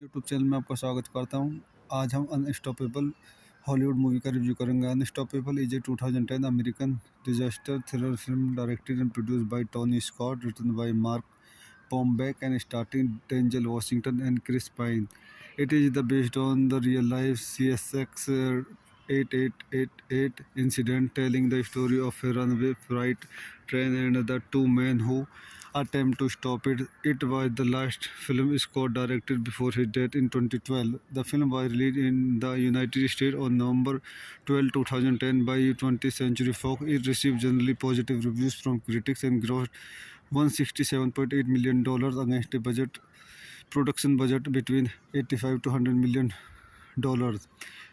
YouTube channel में आपका स्वागत करता हूं। आज हम अनस्टॉपेबल हॉलीवुड मूवी का रिव्यू करेंगे। Unstoppable is a 2010 American disaster thriller film directed and produced by Tony Scott, written by Mark Pombeck and starring Denzel Washington and Chris Pine. It is based on the real-life CSX 8888 incident, telling the story of a runaway freight train and the two men who attempt to stop it. It was the last film Scott directed before his death in 2012. The film was released in the United States on November 12, 2010 by 20th Century Fox. It received generally positive reviews from critics and grossed $167.8 million against a production budget between 85 to $100 million. dollars.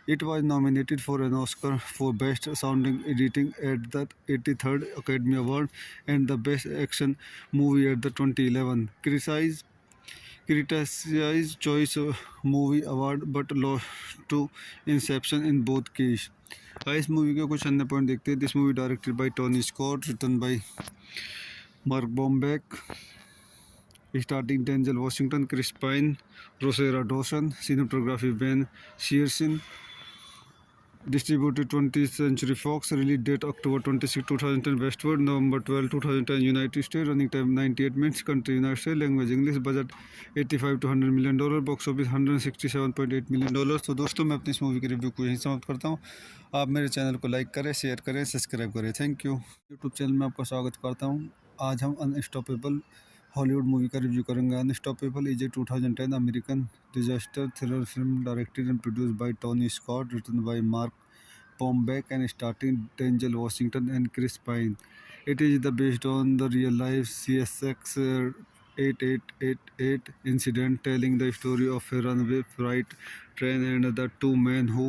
It was nominated for an Oscar for Best Sounding Editing at the 83rd Academy Award and the Best Action Movie at the 2011 Critics' Choice Movie Award but lost to Inception in both cases. इस movie के कुछ अन्य point देखते हैं. This movie directed by Tony Scott, written by Mark Bomback, starting Denzel Washington, Chris Pine, Rosario Dawson, cinematography Ben Shearson, distributed 20th Century Fox, release date October 26, 2010 Westward, November 12, 2010 United States, running time 98 minutes, country United States, language English, budget 85 to $100 million, box office $167.8 million. तो दोस्तों मैं अपनी इस movie की review को यहीं समाप्त करता हूँ. आप मेरे चैनल को लाइक करें, शेयर करें, सब्सक्राइब करें. Thank you. यूट्यूब चैनल में आपका स्वागत करता हूँ. आज हम अनस्टॉपेबल हॉलीवुड मूवी का रिव्यू करेंगे. Unstoppable is a 2010 American disaster thriller film directed and produced by Tony Scott, written by Mark Bombeck and starring Denzel Washington and Chris Pine. It is based on the real-life CSX 8888 incident, telling the story of a runaway freight train and the two men who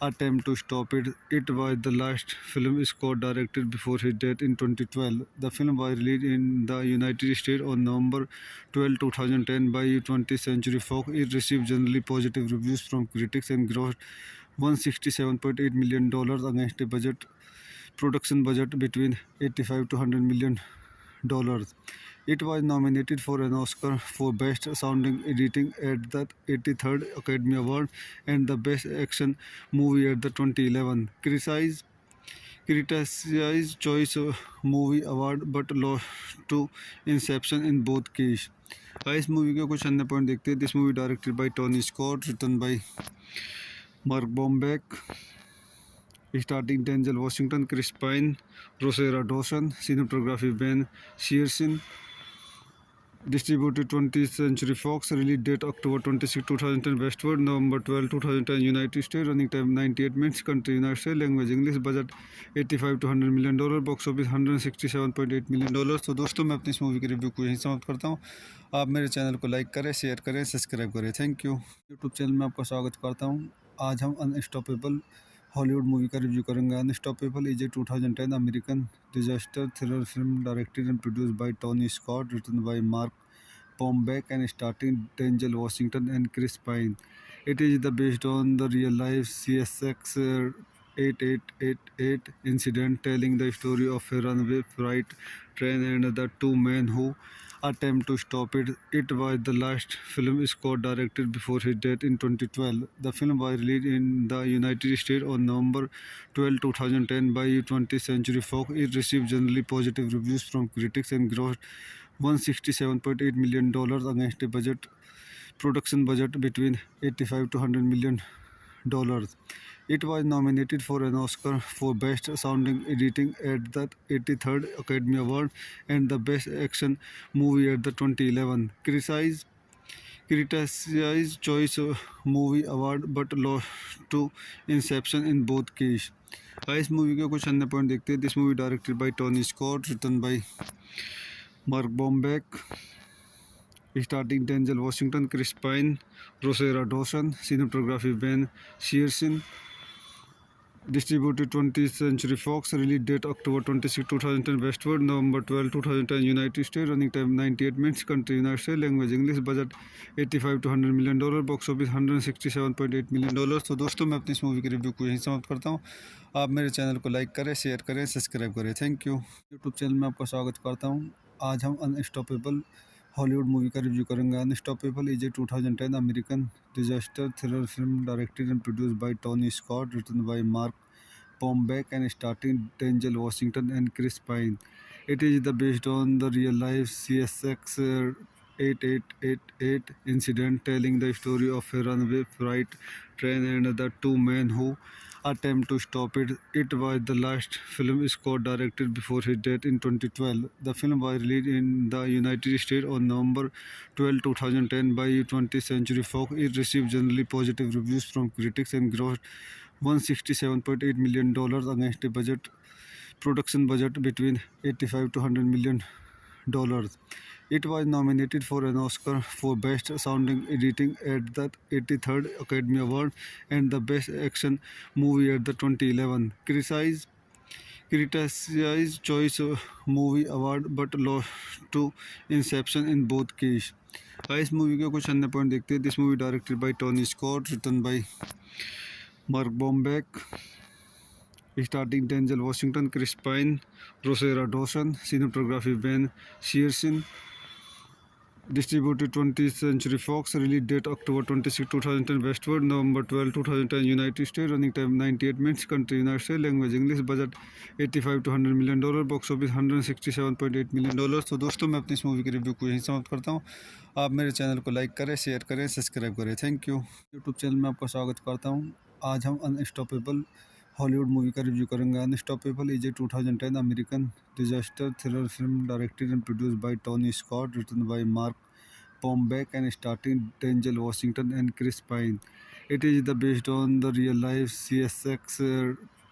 attempt to stop it. It was the last film Scott directed before his death in 2012. The film was released in the United States on November 12, 2010 by 20th Century Fox. It received generally positive reviews from critics and grossed $167.8 million against a production budget between 85 to $100 million. It was nominated for an Oscar for Best Sounding Editing at the 83rd Academy Award and the Best Action Movie at the 2011 Critics' Choice Movie Award but lost to Inception in both cases. इस movie के कुछ अन्य point देखते हैं. This movie directed by Tony Scott, written by Mark Bombeck, starting Denzel Washington, Chris Pine, Rosario Dawson, cinematography Ben Shearson, distributed 20th Century Fox, release date October 26, 2010 Westward, November 12, 2010 United States, running time 98 minutes, country United States, language English, budget 85 to $100 million, box office $167.8 million. तो दोस्तों मैं अपनी इस movie की review को यहीं समाप्त करता हूँ. आप मेरे चैनल को लाइक करें, शेयर करें, सब्सक्राइब करें. Thank you. यूट्यूब चैनल में आपका स्वागत करता हूँ. आज हम अनस्टॉपेबल हॉलीवुड मूवी का रिव्यू करेंगे. Unstoppable is a 2010 American disaster thriller film directed and produced by Tony Scott, written by Mark Bombeck and starring Denzel Washington and Chris Pine. It is based on the real-life CSX 8888 incident, telling the story of a runaway freight train and the two men who attempt to stop it. It was the last film Scott directed before his death in 2012. The film was released in the United States on November 12, 2010 by 20th Century Fox. It received generally positive reviews from critics and grossed $167.8 million against a production budget between 85 to $100 million. It was nominated for an Oscar for Best Sounding Editing at the 83rd Academy Award and the Best Action Movie at the 2011 Critics' Choice Movie Award but lost to Inception in both cases. इस movie के कुछ अन्य point देखते हैं. This movie directed by Tony Scott, written by Mark Bombeck, starring Denzel Washington, Chris Pine, Rosario Dawson, cinematography Ben Shearson, distributed 20th Century Fox, release date October 26, 2010 Westward, November 12, 2010 United States, running time 98 minutes, country United States, language English, budget 85 to $100 million, box office $167.8 million. तो दोस्तों मैं अपनी इस movie की review को यहीं समाप्त करता हूँ. आप मेरे चैनल को लाइक करें, शेयर करें, सब्सक्राइब करें. Thank you. यूट्यूब चैनल में आपका स्वागत करता हूँ. आज हम अनस्टॉपेबल हॉलीवुड मूवी का रिव्यू करेंगे. Unstoppable is a 2010 American disaster thriller film directed and produced by Tony Scott, written by Mark Bombeck and starring Denzel Washington and Chris Pine. It is based on the real-life CSX 8888 incident, telling the story of a runaway freight train and the two men who attempt to stop it. It was the last film Scott directed before his death in 2012. The film was released in the United States on November 12, 2010 by 20th Century Fox. It received generally positive reviews from critics and grossed $167.8 million against a production budget between 85 to $100 million. It was nominated for an Oscar for Best Sounding Editing at the 83rd Academy Award and the Best Action Movie at the 2011 Critics' Choice Movie Award but lost to Inception in both cases. इस movie के कुछ अन्य point देखते हैं. This movie directed by Tony Scott, written by Mark Bomback, starting Denzel Washington, Chris Pine, Rosario Dawson, cinematography Ben Shearson, distributed 20th Century Fox, release date October 26, 2010, Westward, November 12, 2010, United States, running time 98 minutes, country United States, language English, budget 85 to 100 million dollar, box office 167.8 million dollars. तो दोस्तों मैं अपनी इस movie के review को यहीं समाप्त करता हूँ. आप मेरे चैनल को लाइक करें, शेयर करें, सब्सक्राइब करें. Thank you. यूट्यूब चैनल में आपका स्वागत करता हूँ. आज हम अनस्टॉपेबल हॉलीवुड मूवी का रिव्यू करेंगे. Unstoppable is a 2010 American disaster thriller film directed and produced by Tony Scott, written by Mark Bombeck and starring Denzel Washington and Chris Pine. It is based on the real-life CSX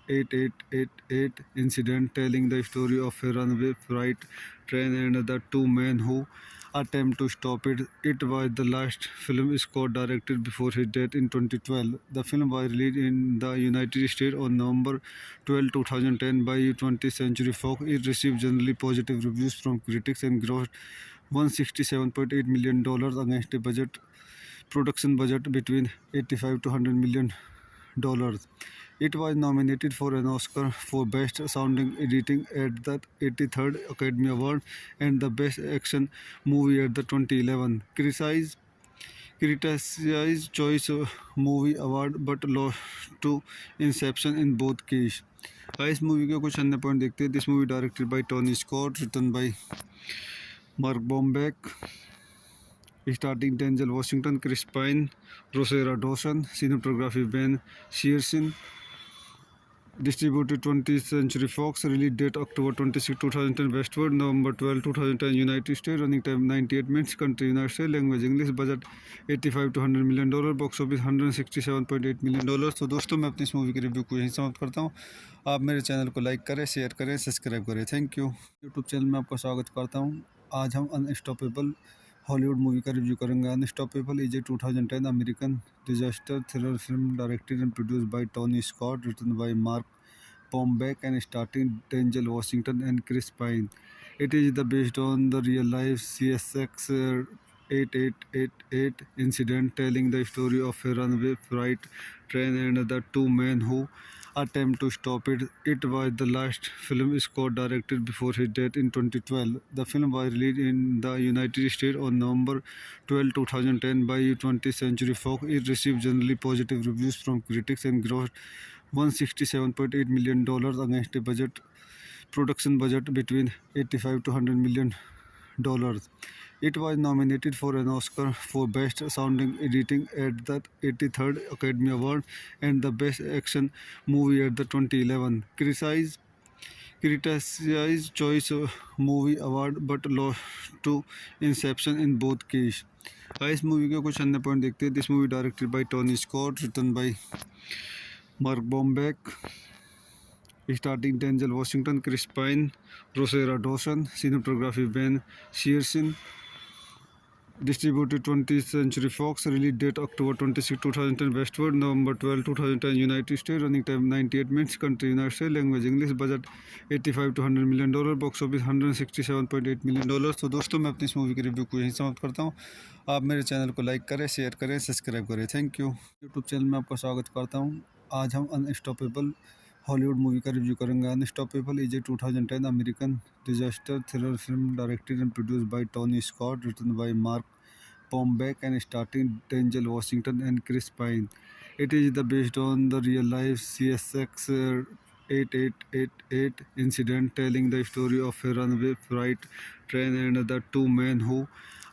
8888 incident, telling the story of a runaway freight train and the two men who attempt to stop it. It was the last film Scott directed before his death in 2012. The film was released in the United States on November 12, 2010 by 20th Century Fox. It received generally positive reviews from critics and grossed $167.8 million against a production budget between 85 to 100 million dollars. It was nominated for an Oscar for Best Sounding Editing at the 83rd Academy Award and the Best Action Movie at the 2011 Critics' Choice Movie Award but lost to Inception in both cases. इस movie के कुछ अन्य point देखते हैं. This movie directed by Tony Scott, written by Mark Bombeck, starting Denzel Washington, Chris Pine, Rosario Dawson, cinematography Ben Shearson, distributed 20th Century Fox, release date October 26, 2010, Westward, November 12, 2010, United States, running time 98 minutes, country United States, language English, budget 85 to 100 million dollar, box office 167.8 million dollars. तो दोस्तों मैं अपनी इस movie के review को यहीं समाप्त करता हूँ. आप मेरे चैनल को लाइक करें, शेयर करें, सब्सक्राइब करें. Thank you. यूट्यूब चैनल में आपका स्वागत करता हूँ. आज हम अनस्टॉपेबल हॉलीवुड मूवी का रिव्यू करेंगे. Unstoppable is a 2010 American disaster thriller film directed and produced by Tony Scott, written by Mark Bombeck and starring Denzel Washington and Chris Pine. It is based on the real-life CSX 8888 incident, telling the story of a runaway freight train and the two men who attempt to stop it. It was the last film Scott directed before his death in 2012. The film was released in the United States on November 12, 2010 by 20th Century Fox. It received generally positive reviews from critics and grossed $167.8 million against a production budget between 85 to 100 million dollars. It was nominated for an Oscar for Best Sounding Editing at the 83rd Academy Award and the Best Action Movie at the 2011 Critics' Choice Movie Award but lost to Inception in both cases. इस movie के कुछ अन्य point देखते हैं. This movie directed by Tony Scott, written by Mark Bombeck, starring Denzel Washington, Chris Pine, Rosario Dawson, cinematography Ben Shearson, distributed 20th Century Fox, release date October 26, 2010, Westward, November 12, 2010, United States, running time 98 minutes, country United States, language English, budget 85 to 100 million dollar, box office 167.8 million dollars. तो दोस्तों मैं अपनी इस movie के review को यहीं समाप्त करता हूँ. आप मेरे चैनल को लाइक करें, शेयर करें, सब्सक्राइब करें. Thank you. यूट्यूब चैनल में आपका स्वागत करता हूँ. आज हम अनस्टॉपेबल हॉलीवुड मूवी का रिव्यू करेंगे. Unstoppable is a 2010 American disaster thriller film directed and produced by Tony Scott, written by Mark Bombeck and starring Denzel Washington and Chris Pine. It is based on the real-life CSX 8888 incident, telling the story of a runaway freight train and the two men who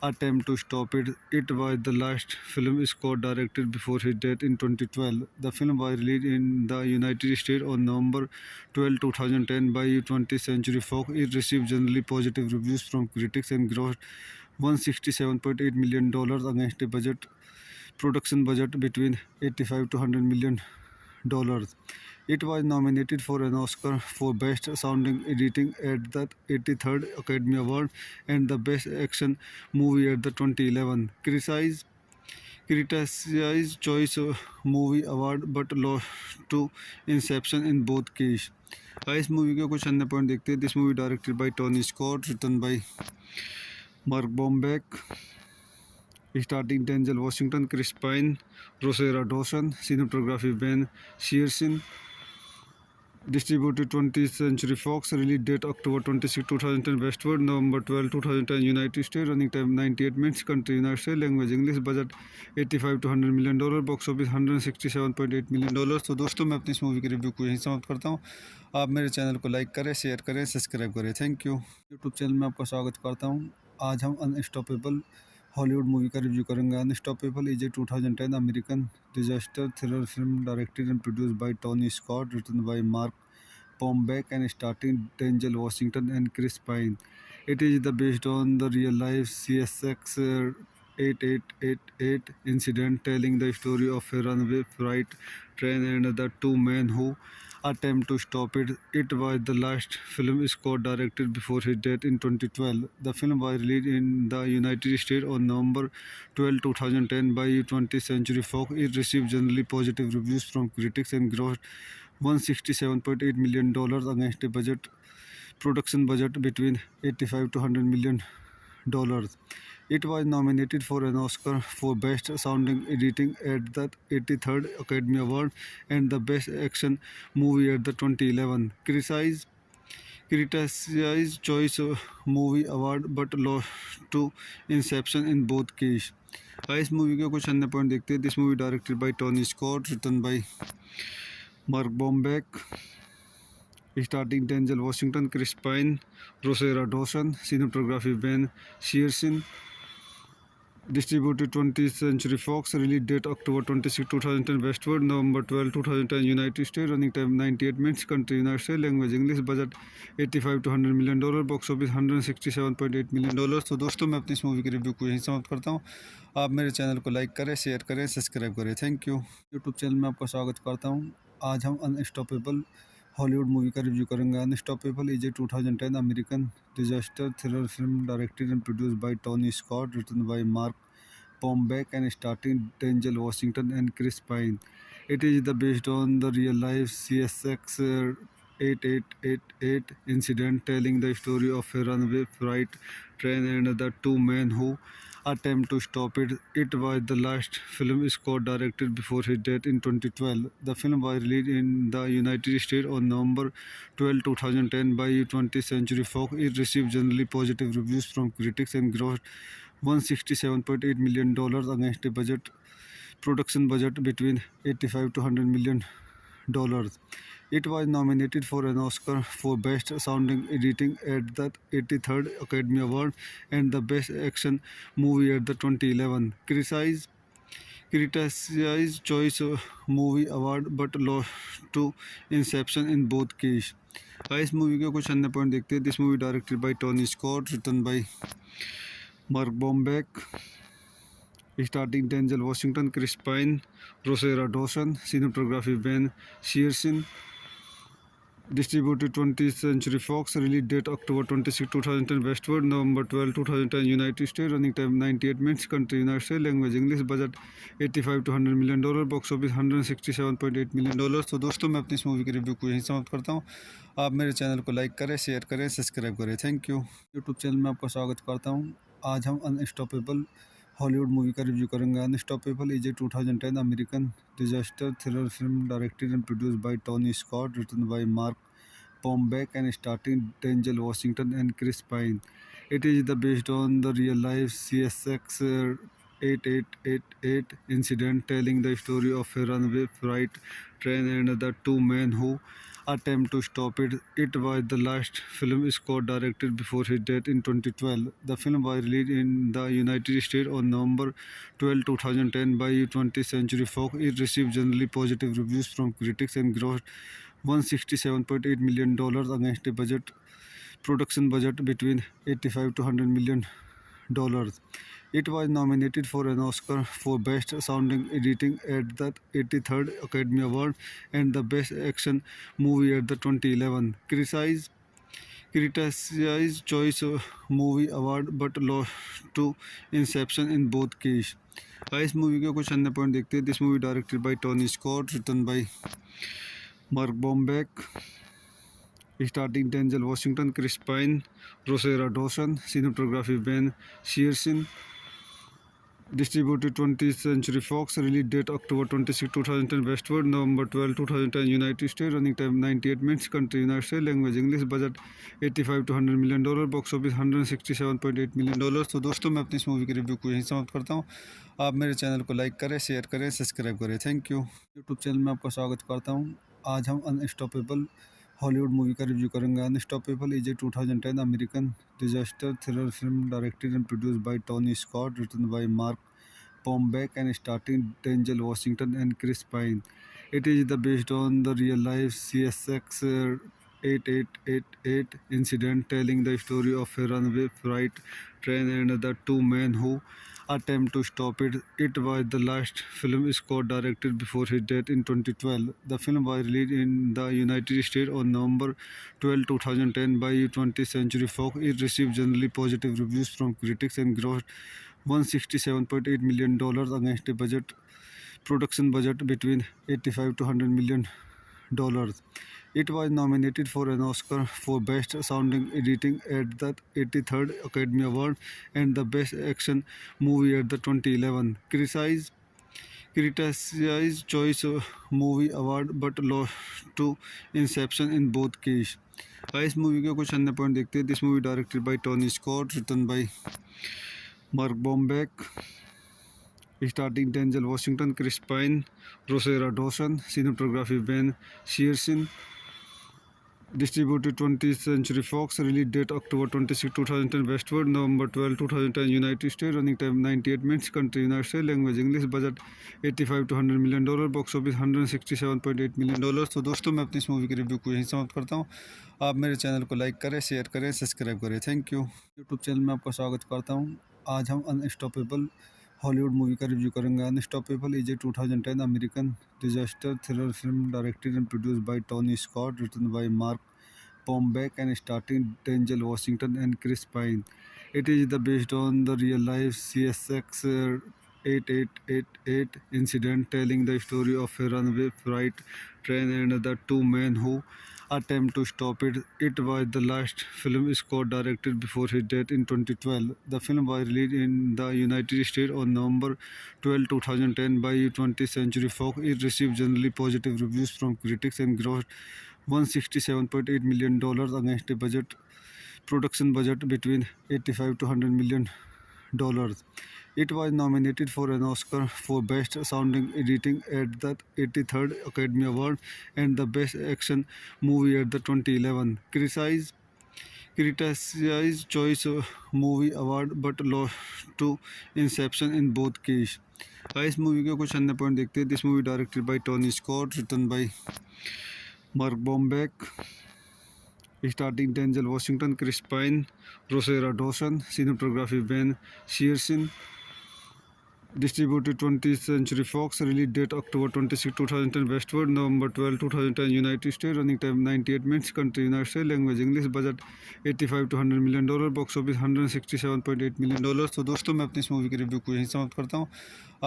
attempt to stop it. It was the last film Scott directed before his death in 2012. The film was released in the United States on November 12, 2010 by 20th Century Fox. It received generally positive reviews from critics and grossed $167.8 million against a production budget between 85 to 100 million dollars. It was nominated for an Oscar for Best Sounding Editing at the 83rd Academy Award and the Best Action Movie at the 2011 Critics' Choice Movie Award but lost to Inception in both cases. इस movie के कुछ अन्य point देखते हैं. This movie directed by Tony Scott, written by Mark Bomback, starting Denzel Washington, Chris Pine, Rosario Dawson, cinematography Ben Seresin, distributed 20th Century Fox, release date October 26, 2010 westward, November 12, 2010 United States, running time 98 minutes, country United States, language English, budget 85 to 100 million dollar, box office 167.8 million dollars. तो दोस्तों मैं अपनी इस movie के review को यहीं समाप्त करता हूँ. आप मेरे चैनल को लाइक करें, शेयर करें, सब्सक्राइब करें. Thank you. यूट्यूब चैनल में आपका स्वागत करता हूँ. आज हम अनस्टॉपेबल हॉलीवुड मूवी का रिव्यू करेंगे. Unstoppable is a 2010 American disaster thriller film directed and produced by Tony Scott, written by Mark Bombeck and starring Denzel Washington and Chris Pine. It is based on the real-life CSX 8888 incident, telling the story of a runaway freight train and the two men who attempt to stop it. It was the last film Scott directed before his death in 2012. The film was released in the United States on November 12, 2010 by 20th Century Fox. It received generally positive reviews from critics and grossed $167.8 million against a production budget between 85 to 100 million dollars. It was nominated for an Oscar for Best Sounding Editing at the 83rd Academy Award and the Best Action Movie at the 2011 Critics' Choice Movie Award but lost to Inception in both cases. इस movie के कुछ अन्य point देखते हैं. This movie directed by Tony Scott, written by Mark Bomback, starting Denzel Washington, Chris Pine, Rosario Dawson, cinematography Ben Shearson, distributed 20th Century Fox, release date October 26, 2010 westward, November 12, 2010 United States, running time 98 minutes, country United States, language English, budget 85 to 100 million dollar, box office 167.8 million dollars. तो दोस्तों मैं अपनी इस movie के review को यहीं समाप्त करता हूँ. आप मेरे चैनल को लाइक करें, शेयर करें, सब्सक्राइब करें. Thank you. यूट्यूब चैनल में आपका स्वागत करता हूँ. आज हम अनस्टॉपेबल हॉलीवुड मूवी का रिव्यू करेंगे. Unstoppable is a 2010 American disaster thriller film directed and produced by Tony Scott, written by Mark Bombeck and starring Denzel Washington and Chris Pine. It is based on the real-life CSX 8888 incident, telling the story of a runaway freight train and the two men who attempt to stop it. It was the last film Scott directed before his death in 2012. The film was released in the United States on November 12, 2010 by 20th Century Fox. It received generally positive reviews from critics and grossed $167.8 million against a production budget between 85 to 100 million dollars. It was nominated for an Oscar for Best Sounding Editing at the 83rd Academy Award and the Best Action Movie at the 2011 Critics' Choice Movie Award but lost to Inception in both cases. इस movie के कुछ अन्य point देखते हैं. This movie directed by Tony Scott, written by Mark Bombeck, starring Denzel Washington, Chris Pine, Rosario Dawson, cinematography Ben Shearson, distributed 20th Century Fox, release date October 26, 2010 westward, November 12, 2010 United States, running time 98 minutes, country United States, language English, budget 85 to 100 million dollar, box office 167.8 million dollars. तो दोस्तों मैं अपनी इस movie के review को यहीं समाप्त करता हूँ. आप मेरे चैनल को लाइक करें, शेयर करें, सब्सक्राइब करें. Thank you. यूट्यूब चैनल में आपका स्वागत करता हूँ. आज हम अनस्टॉपेबल हॉलीवुड मूवी का रिव्यू करेंगे. Unstoppable is a 2010 American disaster thriller film directed and produced by Tony Scott, written by Mark Bombeck and starring Denzel Washington and Chris Pine. It is based on the real-life CSX 8888 incident, telling the story of a runaway freight train and the two men who attempt to stop it. It was the last film Scott directed before his death in 2012. The film was released in the United States on November 12, 2010 by 20th Century Fox. It received generally positive reviews from critics and grossed $167.8 million against a production budget between 85 to 100 million dollars. It was nominated for an Oscar for Best Sounding Editing at the 83rd Academy Award and the Best Action Movie at the 2011 Critics' Choice Movie Award but lost to Inception in both cases. इस movie के कुछ अन्य point देखते हैं. This movie directed by Tony Scott, written by Mark Bomback, starting Denzel Washington, Chris Pine, Rosario Dawson, cinematography Ben Shearson, distributed 20th Century Fox, release date October 26, 2010, Westward, November 12, 2010, United States, running time 98 minutes, country United States, language English, budget 85 to 100 million dollar, box office 167.8 million dollars. तो दोस्तों मैं अपनी इस movie के review को यहीं समाप्त करता हूँ. आप मेरे चैनल को लाइक करें, शेयर करें, सब्सक्राइब करें. Thank you. यूट्यूब चैनल में आपका स्वागत करता हूँ. आज हम अनस्टॉपेबल हॉलीवुड मूवी का रिव्यू करेंगे. Unstoppable is a 2010 American disaster thriller film directed and produced by Tony Scott, written by Mark Bombeck and starring Denzel Washington and Chris Pine. It is based on the real-life CSX 8888 incident, telling the story of a runaway freight train and the two men who attempt to stop it. It was the last film Scott directed before his death in 2012. The film was released in the United States on November 12, 2010 by 20th Century Fox. It received generally positive reviews from critics and grossed $167.8 million against a production budget between 85 to 100 million dollars. It was nominated for an Oscar for Best Sounding Editing at the 83rd Academy Award and the Best Action Movie at the 2011 Critics' Choice Movie Award but lost to Inception in both cases. इस movie के कुछ अन्य point देखते हैं. This movie directed by Tony Scott, written by Mark Bombeck, starting Denzel Washington, Chris Pine, Rosario Dawson, cinematography Ben Shearson, distributed 20th Century Fox, release date October 26, 2010, Westward, November 12, 2010, United States, running time 98 minutes, country United States, language English, budget 85 to 100 million dollar, box office 167.8 million dollars. तो दोस्तों मैं अपनी इस movie के review को यहीं समाप्त करता हूँ. आप मेरे चैनल को लाइक करें, शेयर करें, सब्सक्राइब करें. Thank you. यूट्यूब चैनल में आपका स्वागत करता हूँ. आज हम अनस्टॉपेबल हॉलीवुड मूवी का रिव्यू करेंगे. Unstoppable is a 2010 American disaster thriller film directed and produced by Tony Scott, written by Mark Bombeck and starring Denzel Washington and Chris Pine. It is based on the real-life CSX 8888 incident, telling the story of a runaway freight train and the two men who attempt to stop it. It was the last film Scott directed before his death in 2012. The film was released in the United States on November 12, 2010 by 20th Century Fox. It received generally positive reviews from critics and grossed $167.8 million against a production budget between 85 to 100 million dollars. It was nominated for an Oscar for Best Sounding Editing at the 83rd Academy Award and the Best Action Movie at the 2011 Critics' Choice Movie Award but lost to Inception in both cases. इस movie के कुछ अन्य point देखते हैं. This movie directed by Tony Scott, written by Mark Bombeck, starring Denzel Washington, Chris Pine, Rosario Dawson, cinematography Ben Shearson, distributed 20th Century Fox, release date October 26, 2010, Westward, November 12, 2010, United States, running time 98 minutes, country United States, language English, budget 85 to 100 million dollar, box office 167.8 million dollars. तो दोस्तों मैं अपनी इस movie के review को यहीं समाप्त करता हूँ.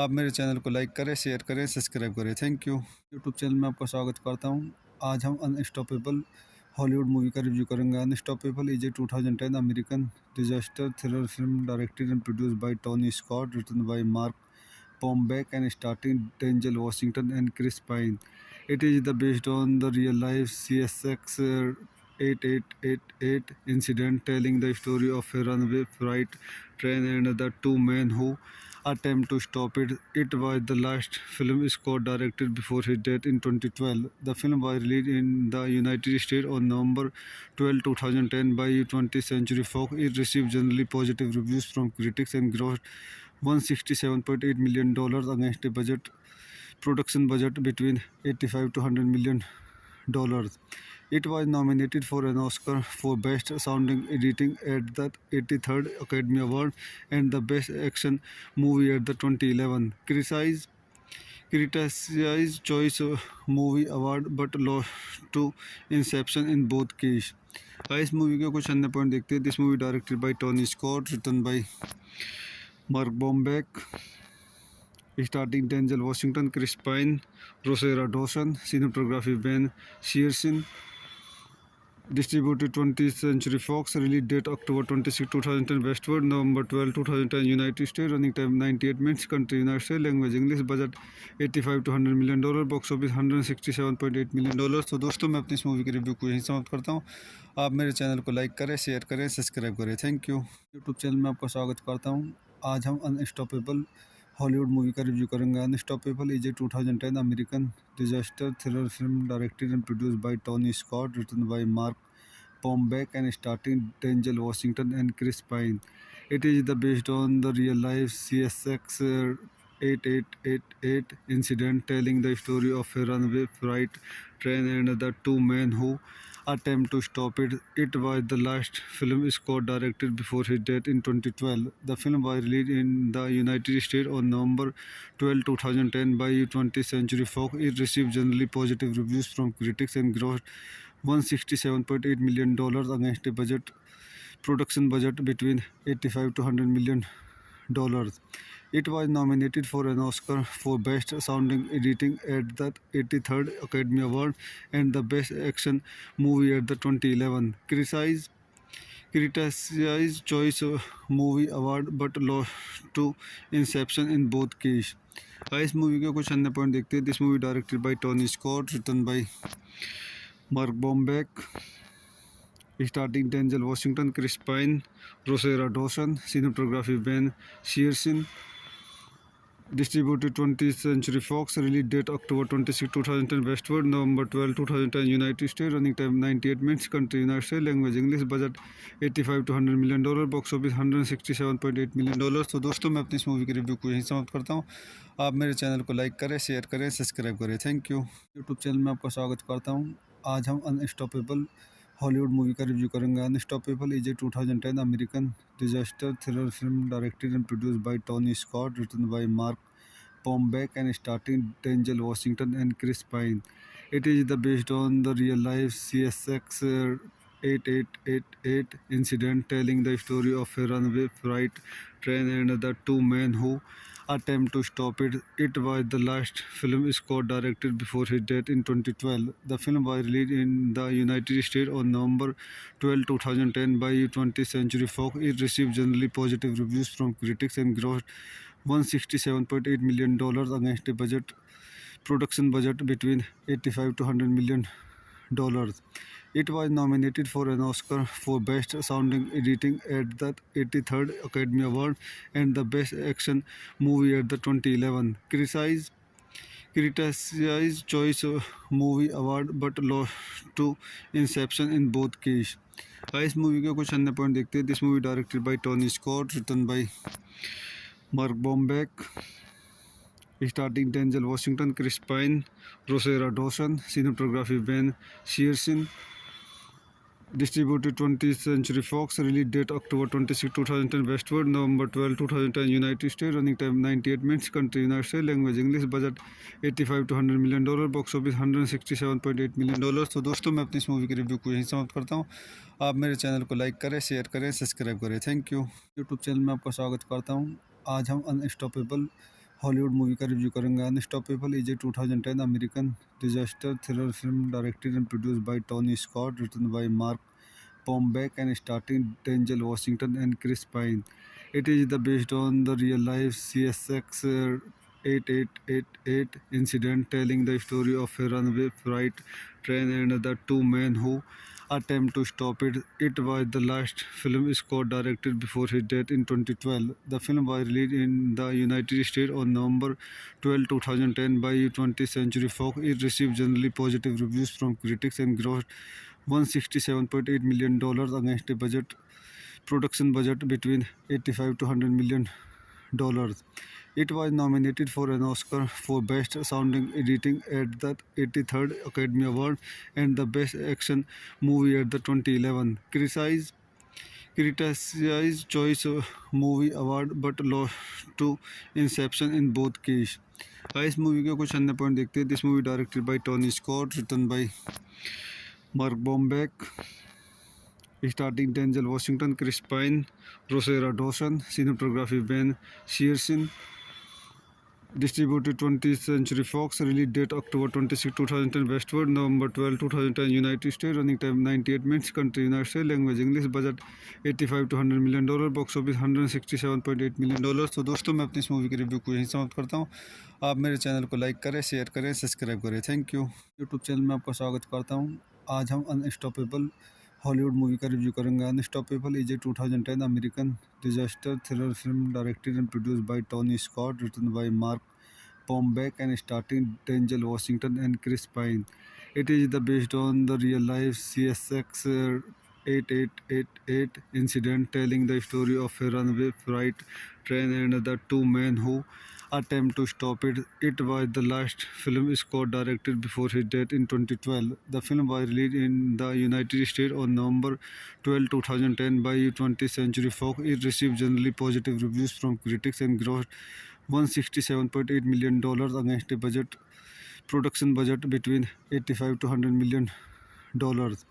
आप मेरे चैनल को लाइक करें, शेयर करें, सब्सक्राइब करें. Thank you. यूट्यूब चैनल में आपका स्वागत करता हूँ. आज हम अनस्टॉपेबल हॉलीवुड मूवी का रिव्यू करेंगे. Unstoppable is a 2010 American disaster thriller film directed and produced by Tony Scott, written by Mark Bombeck and starring Denzel Washington and Chris Pine. It is based on the real-life CSX 8888 incident, telling the story of a runaway freight train and the two men who attempt to stop it. It was the last film Scott directed before his death in 2012. The film was released in the United States on November 12, 2010 by 20th Century Fox. It received generally positive reviews from critics and grossed $167.8 million against a production budget between 85 to 100 million dollars. It was nominated for an Oscar for Best Sounding Editing at the 83rd Academy Award and the Best Action Movie at the 2011 Critics' Choice Movie Award but lost to Inception in both cases. इस movie के कुछ अन्य point देखते हैं. This movie directed by Tony Scott, written by Mark Bomback, starting Denzel Washington, Chris Pine, Rosario Dawson, cinematography Ben Shearson, distributed 20th Century Fox, release date October 26, 2010, Westward, November 12, 2010, United States, running time 98 minutes, country United States, language English, budget 85 to $100 million, box office $167.8 million. तो दोस्तों मैं अपनी इस movie के review को यहीं समाप्त करता हूँ. आप मेरे चैनल को लाइक करें, शेयर करें, सब्सक्राइब करें. Thank you. यूट्यूब चैनल में आपका स्वागत करता हूँ. आज हम अनस्टॉपेबल हॉलीवुड मूवी का रिव्यू करेंगे. Unstoppable is a 2010 American disaster thriller film directed and produced by Tony Scott, written by Mark Bombeck and starring Denzel Washington and Chris Pine. It is based on the real-life CSX 8888 incident, telling the story of a runaway freight train and the two men who attempt to stop it. It was the last film Scott directed before his death in 2012. The film was released in the United States on November 12, 2010 by 20th Century Fox. It received generally positive reviews from critics and grossed $167.8 million against a production budget between 85 to $100 million. It was nominated for an Oscar for Best Sounding Editing at the 83rd Academy Award and the Best Action Movie at the 2011 Critics' Choice Movie Award but lost to Inception in both cases. इस movie के कुछ अन्य point देखते हैं. This movie directed by Tony Scott, written by Mark Bombeck, starting Denzel Washington, Chris Pine, Rosario Dawson, cinematography Ben Shearson, distributed 20th Century Fox, release date October 26, 2010, Westward, November 12, 2010, United States, running time 98 minutes, country United States, language English, budget 85 to $100 million, box office $167.8 million. तो दोस्तों मैं अपनी इस movie के review को यहीं समाप्त करता हूँ. आप मेरे चैनल को लाइक करें, शेयर करें, सब्सक्राइब करें. Thank you. यूट्यूब चैनल में आपका स्वागत करता हूँ. आज हम अनस्टॉपेबल हॉलीवुड मूवी का रिव्यू करेंगे. Unstoppable is a 2010 American disaster thriller film directed and produced by Tony Scott, written by Mark Bombeck and starring Denzel Washington and Chris Pine. It is based on the real-life CSX 8888 incident, telling the story of a runaway freight train and the two men who attempt to stop it. It was the last film Scott directed before his death in 2012. The film was released in the United States on November 12, 2010 by 20th Century Fox. It received generally positive reviews from critics and grossed $167.8 million against a production budget between 85 to $100 million. It was nominated for an Oscar for Best Sounding Editing at the 83rd Academy Award and the Best Action Movie at the 2011 Critics' Choice Movie Award but lost to Inception in both cases. इस movie के कुछ अन्य point देखते हैं. This movie directed by Tony Scott, written by Mark Bombeck, starring Denzel Washington, Chris Pine, Rosario Dawson, cinematography Ben Shearson, distributed 20th Century Fox, release date October 26, 2010, Westward, November 12, 2010, United States, running time 98 minutes, country United States, language English, budget 85 to $100 million, box office $167.8 million. तो दोस्तों मैं अपनी इस movie के review को यहीं समाप्त करता हूँ. आप मेरे चैनल को लाइक करें, शेयर करें, सब्सक्राइब करें. Thank you. यूट्यूब चैनल में आपका स्वागत करता हूँ. आज हम अनस्टॉपेबल हॉलीवुड मूवी का रिव्यू करेंगे. Unstoppable is a 2010 American disaster thriller film directed and produced by Tony Scott, written by Mark Bombeck and starring Denzel Washington and Chris Pine. It is based on the real-life CSX 8888 incident, telling the story of a runaway freight train and the two men who attempt to stop it. It was the last film Scott directed before his death in 2012. The film was released in the United States on November 12, 2010 by 20th Century Fox. It received generally positive reviews from critics and grossed $167.8 million against a production budget between 85 to $100 million. It was nominated for an Oscar for Best Sounding Editing at the 83rd Academy Award and the Best Action Movie at the 2011 Critics' Choice Movie Award but lost to Inception in both cases. इस movie के कुछ अन्य point देखते हैं. This movie directed by Tony Scott, written by Mark Bomback, starting Denzel Washington, Chris Pine, Rosario Dawson, cinematography Ben Shearson, distributed 20th Century Fox, release date October 26, 2010, Westward, November 12, 2010, United States, running time 98 minutes, country United States, language English, budget 85 to 100 million dollar, box office 167.8 million dollars. तो दोस्तों मैं अपनी इस movie के review को यहीं समाप्त करता हूँ. आप मेरे चैनल को लाइक करें, शेयर करें, सब्सक्राइब करें. Thank you. यूट्यूब चैनल में आपका स्वागत करता हूँ. आज हम अनस्टॉपेबल हॉलीवुड मूवी का रिव्यू करेंगे. Unstoppable is a 2010 American disaster thriller film directed and produced by Tony Scott, written by Mark Bombeck and starring Denzel Washington and Chris Pine. It is based on the real-life CSX 8888 incident, telling the story of a runaway freight train and the two men who attempt to stop it. It was the last film Scott directed before his death in 2012. The film was released in the United States on November 12, 2010 by 20th Century Fox. It received generally positive reviews from critics and grossed $167.8 million against a production budget between 85 to 100 million dollars.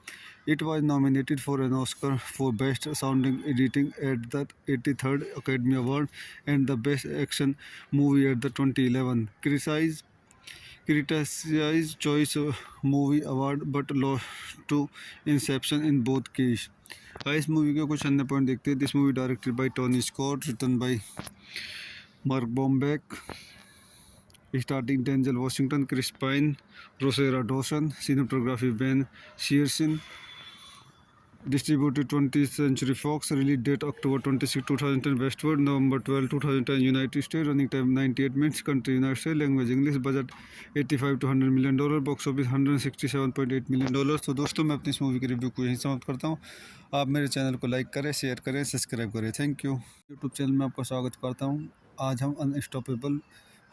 It was nominated for an Oscar for Best Sounding Editing at the 83rd Academy Award and the Best Action Movie at the 2011 Critics' Choice Movie Award but lost to Inception in both cases. इस movie के कुछ अन्य point देखते हैं. This movie directed by Tony Scott, written by Mark Bombeck, starting Denzel Washington, Chris Pine, Rosario Dawson, cinematography Ben Shearson, distributed 20th Century Fox, release date October 26, 2010, Westward, November 12, 2010, United States, running time 98 minutes, country United States, language English, budget 85 to 100 million dollar, box office 167.8 million dollars. तो दोस्तों मैं अपनी इस movie के review को यहीं समाप्त करता हूँ. आप मेरे चैनल को लाइक करें, शेयर करें, सब्सक्राइब करें. Thank you. यूट्यूब चैनल में आपका स्वागत करता हूँ. आज हम अनस्टॉपेबल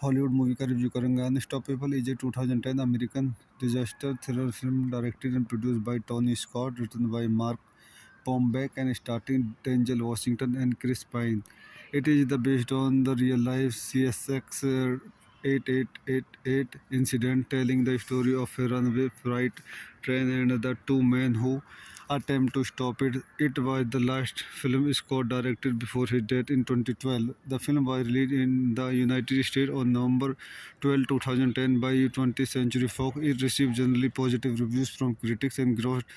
हॉलीवुड मूवी का रिव्यू करेंगे. Unstoppable is a 2010 American disaster thriller film directed and produced by Tony Scott, written by Mark Bombeck and starring Denzel Washington and Chris Pine. It is based on the real-life CSX 8888 incident, telling the story of a runaway freight train and the two men who attempt to stop it. It was the last film Scott directed before his death in 2012. The film was released in the United States on November 12, 2010 by 20th Century Fox. It received generally positive reviews from critics and grossed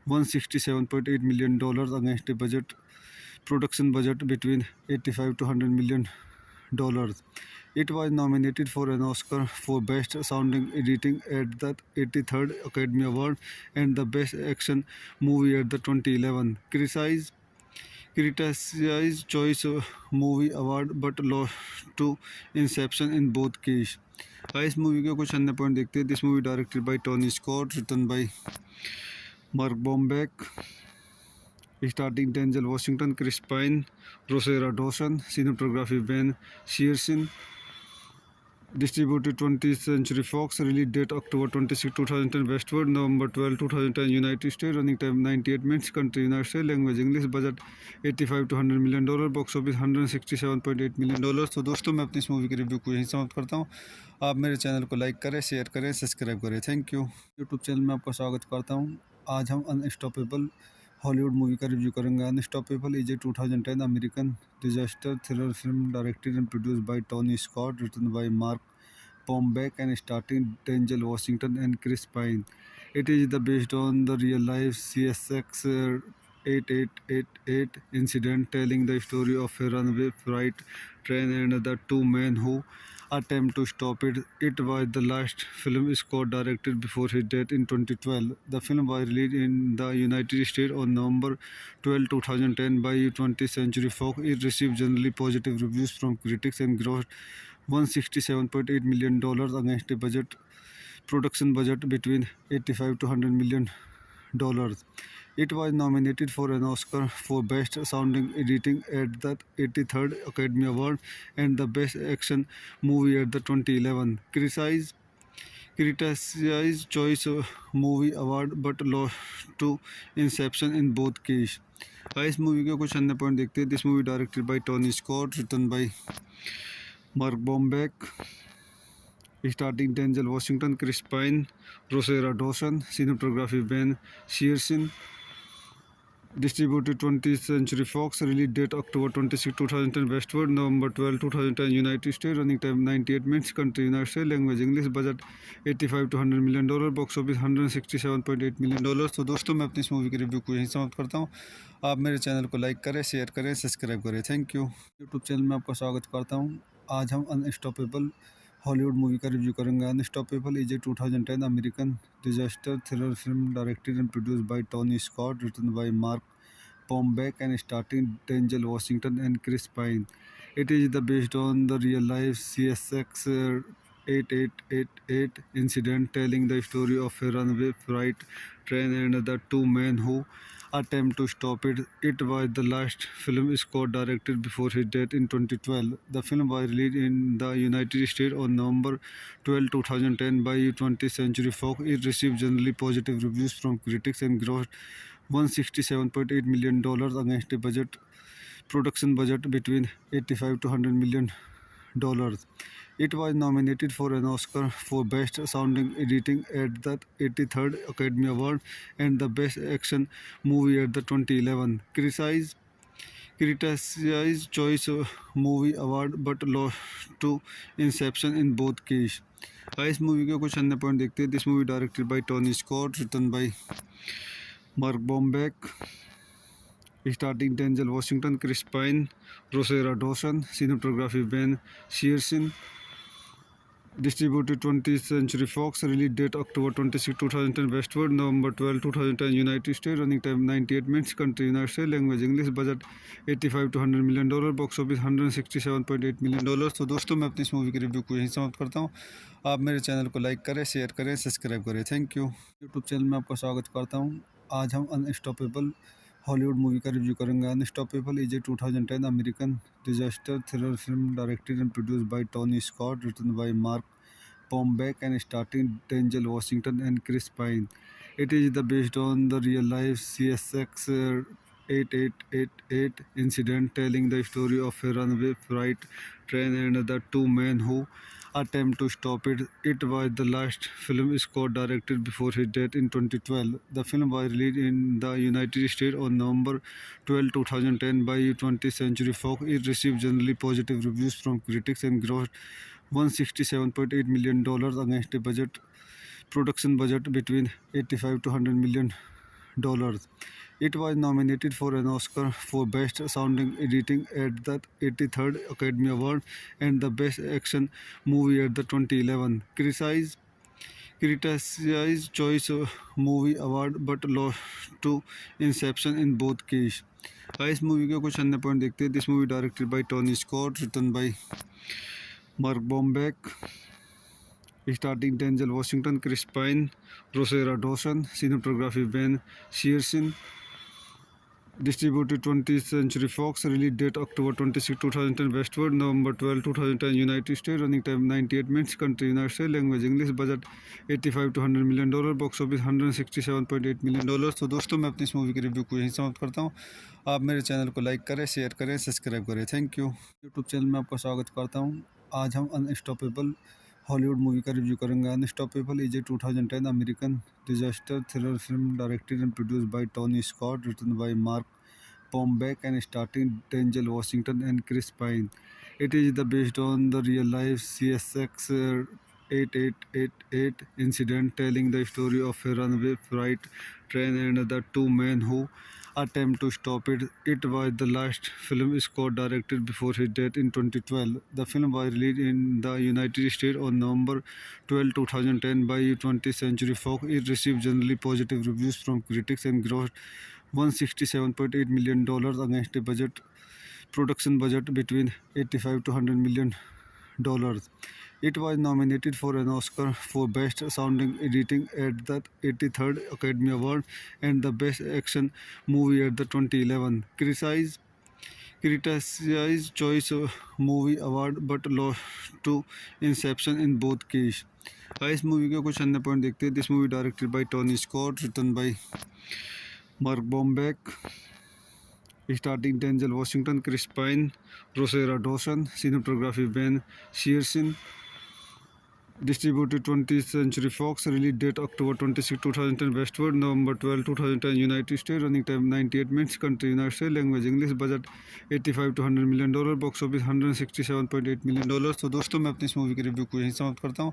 $167.8 million against a production budget between 85 to 100 million dollars. It was nominated for an Oscar for Best Sounding Editing at the 83rd Academy Award and the Best Action Movie at the 2011 Critics' Choice Movie Award but lost to Inception in both cases. इस movie के कुछ अन्य point देखते हैं. This movie directed by Tony Scott, written by Mark Bombeck, starring Denzel Washington, Chris Pine, Rosario Dawson, cinematography Ben Shearson, distributed 20th Century Fox, release date October 26, 2010, Westward, November 12, 2010, United States, running time 98 minutes, country United States, language English, budget 85 to 100 million dollar, box office 167.8 million dollars. तो दोस्तों मैं अपनी इस movie के review को यहीं समाप्त करता हूँ. आप मेरे चैनल को लाइक करें, शेयर करें, सब्सक्राइब करें. Thank you. यूट्यूब चैनल में आपका स्वागत करता हूँ. आज हम अनस्टॉपेबल हॉलीवुड मूवी का रिव्यू करेंगे. Unstoppable is a 2010 American disaster thriller film directed and produced by Tony Scott, written by Mark Bombeck and starring Denzel Washington and Chris Pine. It is based on the real-life CSX 8888 incident, telling the story of a runaway freight train and the two men who attempt to stop it. It was the last film Scott directed before his death in 2012. The film was released in the United States on November 12, 2010 by 20th Century Fox. It received generally positive reviews from critics and grossed $167.8 million against a production budget between 85 to 100 million dollars. It was nominated for an Oscar for Best Sounding Editing at the 83rd Academy Award and the Best Action Movie at the 2011 Critics' Choice Movie Award but lost to Inception in both cases. इस movie के कुछ अन्य point देखते हैं. This movie directed by Tony Scott, written by Mark Bomback, starting Denzel Washington, Chris Pine, Rosario Dawson, cinematography Ben Shearson, distributed 20th Century Fox, release date October 26, 2010 Westward, November 12, 2010 United States, running time 98 minutes, country United States, language English, budget 85 to $100 million, box office $167.8 million. तो दोस्तों मैं अपनी इस movie की review को यहीं समाप्त करता हूँ. आप मेरे चैनल को लाइक करें, शेयर करें, सब्सक्राइब करें. Thank you. यूट्यूब चैनल में आपका स्वागत करता हूँ. आज हम अनस्टॉपेबल हॉलीवुड मूवी का रिव्यू करेंगे. Unstoppable is a 2010 American disaster thriller film directed and produced by Tony Scott, written by Mark Bombeck and starring Denzel Washington and Chris Pine. It is based on the real-life CSX 8888 incident, telling the story of a runaway freight train and the two men who attempt to stop it. It was the last film Scott directed before his death in 2012. The film was released in the United States on November 12, 2010 by 20th Century Fox. It received generally positive reviews from critics and grossed $167.8 million against a production budget between 85 to $100 million. It was nominated for an Oscar for Best Sounding Editing at the 83rd Academy Award and the Best Action Movie at the 2011 Critics' Choice Movie Award but lost to Inception in both cases. इस movie के कुछ अन्य point देखते हैं. This movie directed by Tony Scott, written by Mark Bombeck, starting Denzel Washington, Chris Pine, Rosario Dawson, cinematography Ben Shearson, distributed 20th Century Fox, release date October 26, 2010 Westward, November 12, 2010 United States, running time 98 minutes, country United States, language English, budget 85 to $100 million, box office $167.8 million. तो दोस्तों मैं अपनी इस movie की review को यहीं समाप्त करता हूँ. आप मेरे चैनल को लाइक करें, शेयर करें, सब्सक्राइब करें. Thank you. यूट्यूब चैनल में आपका स्वागत करता हूँ. आज हम अनस्टॉपेबल हॉलीवुड मूवी का रिव्यू करेंगे. Unstoppable is a 2010 American disaster thriller film directed and produced by Tony Scott, written by Mark Bombeck and starring Denzel Washington and Chris Pine. It is based on the real-life CSX 8888 incident, telling the story of a runaway freight train and the two men who attempt to stop it. It was the last film Scott directed before his death in 2012. The film was released in the United States on November 12, 2010 by 20th Century Fox. It received generally positive reviews from critics and grossed $167.8 million against a production budget between 85 to $100 million. It was nominated for an Oscar for Best Sounding Editing at the 83rd Academy Award and the Best Action Movie at the 2011 Critics' Choice Movie Award but lost to Inception in both cases. इस movie के कुछ अन्य point देखते हैं. This movie directed by Tony Scott, written by Mark Bombeck, starring Denzel Washington, Chris Pine, Rosario Dawson, cinematography Ben Shearson, distributed 20th Century Fox, release date October 26, 2010 Westward, November 12, 2010 United States, running time 98 minutes, country United States, language English, budget 85 to $100 million, box office $167.8 million. तो दोस्तों मैं अपनी इस movie की review को यहीं समाप्त करता हूँ. आप मेरे चैनल को लाइक करें, शेयर करें, सब्सक्राइब करें. Thank you. यूट्यूब चैनल में आपका स्वागत करता हूँ. आज हम अनस्टॉपेबल हॉलीवुड मूवी का रिव्यू करेंगे. Unstoppable is a 2010 American disaster thriller film directed and produced by Tony Scott, written by Mark Bombeck and starring Denzel Washington and Chris Pine. It is based on the real-life CSX 8888 incident, telling the story of a runaway freight train and the two men who attempt to stop it. It was the last film Scott directed before his death in 2012. The film was released in the United States on November 12, 2010 by 20th Century Fox. It received generally positive reviews from critics and grossed $167.8 million against a production budget between 85 to $100 million. It was nominated for an Oscar for Best Sounding Editing at the 83rd Academy Award and the Best Action Movie at the 2011 Critics' Choice Movie Award but lost to Inception in both cases. इस movie के कुछ अन्य point देखते हैं. This movie directed by Tony Scott, written by Mark Bomback, starting Denzel Washington, Chris Pine, Rosario Dawson, cinematography Ben Shearson, distributed 20th Century Fox, release date October 26, 2010, Westward, November 12, 2010, United States, running time 98 minutes, country United States, language English, budget 85 to 100 million dollar, box office 167.8 million dollars. तो दोस्तों मैं अपनी इस movie की review को यहीं समाप्त करता हूँ.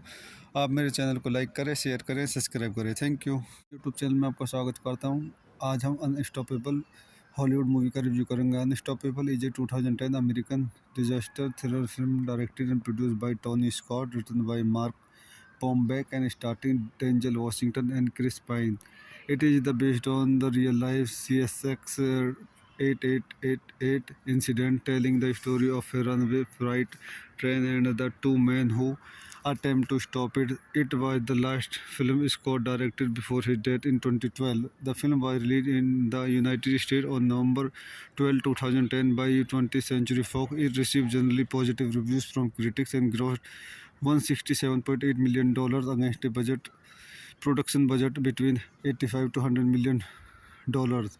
आप मेरे चैनल को लाइक करें, शेयर करें, सब्सक्राइब करें. Thank you. यूट्यूब चैनल में आपका स्वागत करता हूँ. आज हम अनस्टॉपेबल हॉलीवुड मूवी का रिव्यू करेंगे. Unstoppable is a 2010 American disaster thriller film directed and produced by Tony Scott, written by Mark Bombeck and starring Denzel Washington and Chris Pine. It is based on the real-life CSX 8888 incident, telling the story of a runaway freight train and the two men who attempt to stop it. It was the last film Scott directed before his death in 2012. The film was released in the United States on November 12, 2010 by 20th Century Fox. It received generally positive reviews from critics and grossed $167.8 million against a production budget between 85 to 100 million dollars.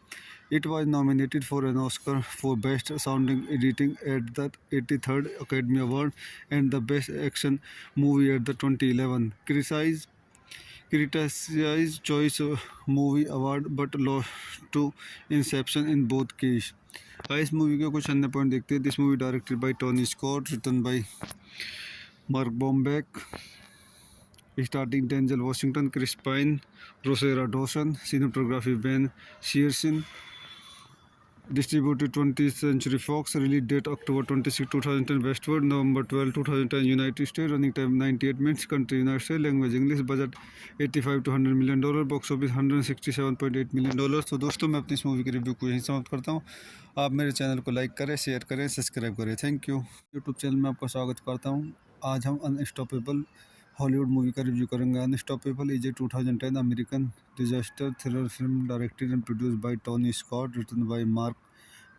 It was nominated for an Oscar for Best Sounding Editing at the 83rd Academy Award and the Best Action Movie at the 2011 Critics' Choice Movie Award but lost to Inception in both cases. इस movie के कुछ अन्य point देखते हैं. This movie directed by Tony Scott, written by Mark Bombeck, starting Denzel Washington, Chris Pine, Rosario Dawson, cinematography Ben Shearson, distributed 20th Century Fox, release date October 26, 2010, Westward, November 12, 2010, United States, running time 98 minutes, country United States, language English, budget 85 to 100 million dollar, box office 167.8 million dollars. तो दोस्तों मैं अपनी इस movie की review को यहीं समाप्त करता हूँ. आप मेरे चैनल को लाइक करें, शेयर करें, सब्सक्राइब करें. Thank you. यूट्यूब चैनल में आपका स्वागत करता हूँ. आज हम अनस्टॉपेबल हॉलीवुड मूवी का रिव्यू करेंगे. Unstoppable is a 2010 American disaster thriller film directed and produced by Tony Scott, written by Mark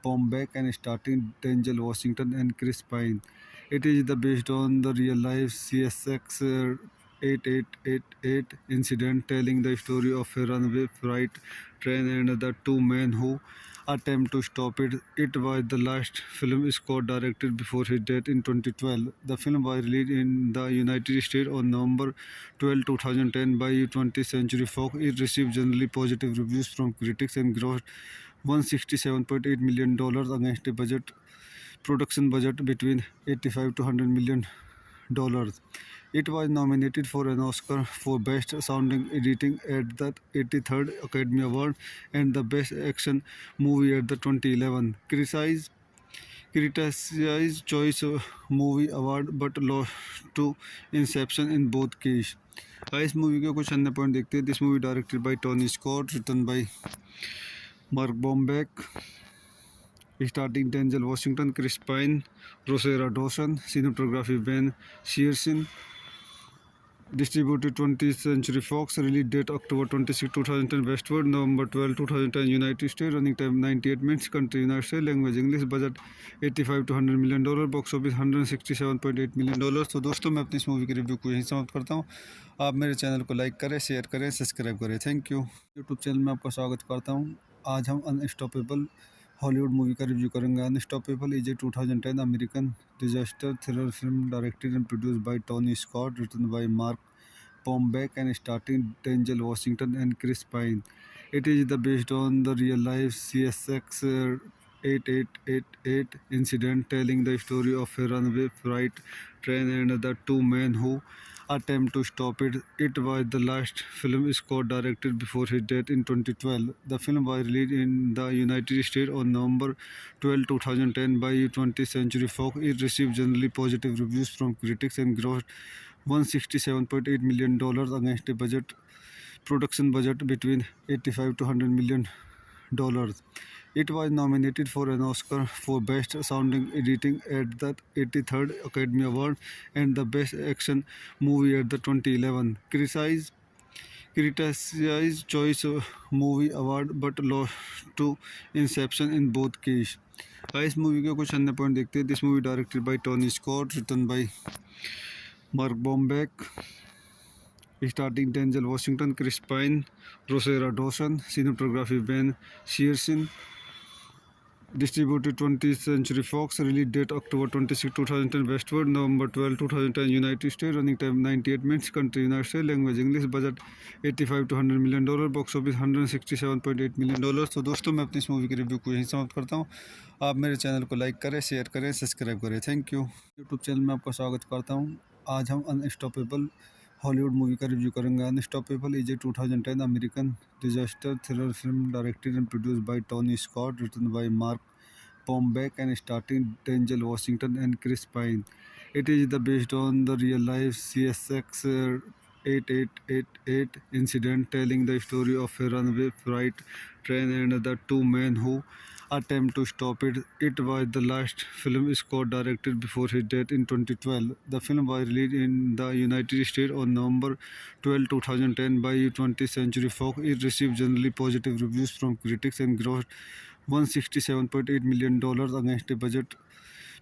Bombeck and starring Denzel Washington and Chris Pine. It is based on the real-life CSX 8888 incident, telling the story of a runaway freight train and the two men who attempt to stop it. It was the last film Scott directed before his death in 2012. The film was released in the United States on November 12, 2010 by 20th Century Fox. It received generally positive reviews from critics and grossed $167.8 million against a production budget between 85 to 100 million dollars. It was nominated for an Oscar for Best Sounding Editing at the 83rd Academy Award and the Best Action Movie at the 2011 Critics' Choice Movie Award but lost to Inception in both cases. इस movie के कुछ अन्य point देखते हैं. This movie directed by Tony Scott, written by Mark Bombeck, starting Denzel Washington, Chris Pine, Rosario Dawson, cinematography Ben Shearson, distributed 20th Century Fox, release date October 26, 2010, Westward, November 12, 2010, United States, running time 98 minutes, country United States, language English, budget 85 to 100 million dollar, box office 167.8 million dollars. तो दोस्तों मैं अपनी इस movie की review को यहीं समाप्त करता हूँ. आप मेरे चैनल को लाइक करें, शेयर करें, सब्सक्राइब करें. Thank you. यूट्यूब चैनल में आपका स्वागत करता हूँ. आज हम अनस्टॉपेबल हॉलीवुड मूवी का रिव्यू करेंगे. Unstoppable is a 2010 American disaster thriller film directed and produced by Tony Scott, written by Mark Bombeck and starring Denzel Washington and Chris Pine. It is based on the real-life CSX 8888 incident, telling the story of a runaway freight train and the two men who attempt to stop it. It was the last film Scott directed before his death in 2012. The film was released in the United States on November 12, 2010 by 20th Century Fox. It received generally positive reviews from critics and grossed $167.8 million against a production budget between 85 to 100 million dollars. It was nominated for an Oscar for Best Sounding Editing at the 83rd Academy Award and the Best Action Movie at the 2011 Critics' Choice Movie Award but lost to Inception in both cases. इस movie के कुछ अन्य point देखते हैं. This movie directed by Tony Scott, written by Mark Bomback, starting Denzel Washington, Chris Pine, Rosario Dawson, cinematography Ben Seresin, distributed 20th Century Fox, release date October 26, 2010 westward, November 12, 2010 United States, running time 98 minutes, country United States, language English, budget 85 to 100 million dollar, box office 167.8 million dollar. तो दोस्तों मैं अपनी इस movie के review को यहीं समाप्त करता हूँ. आप मेरे चैनल को लाइक करें, शेयर करें, सब्सक्राइब करें. Thank you. यूट्यूब चैनल में आपका स्वागत करता हूँ. आज हम अनस्टॉपेबल हॉलीवुड मूवी का रिव्यू करेंगे. Unstoppable is a 2010 American disaster thriller film directed and produced by Tony Scott, written by Mark Bombeck and starring Denzel Washington and Chris Pine. It is based on the real-life CSX 8888 incident, telling the story of a runaway freight train and the two men who attempt to stop it. It was the last film Scott directed before his death in 2012. The film was released in the United States on November 12, 2010 by 20th Century Fox. It received generally positive reviews from critics and grossed $167.8 million against a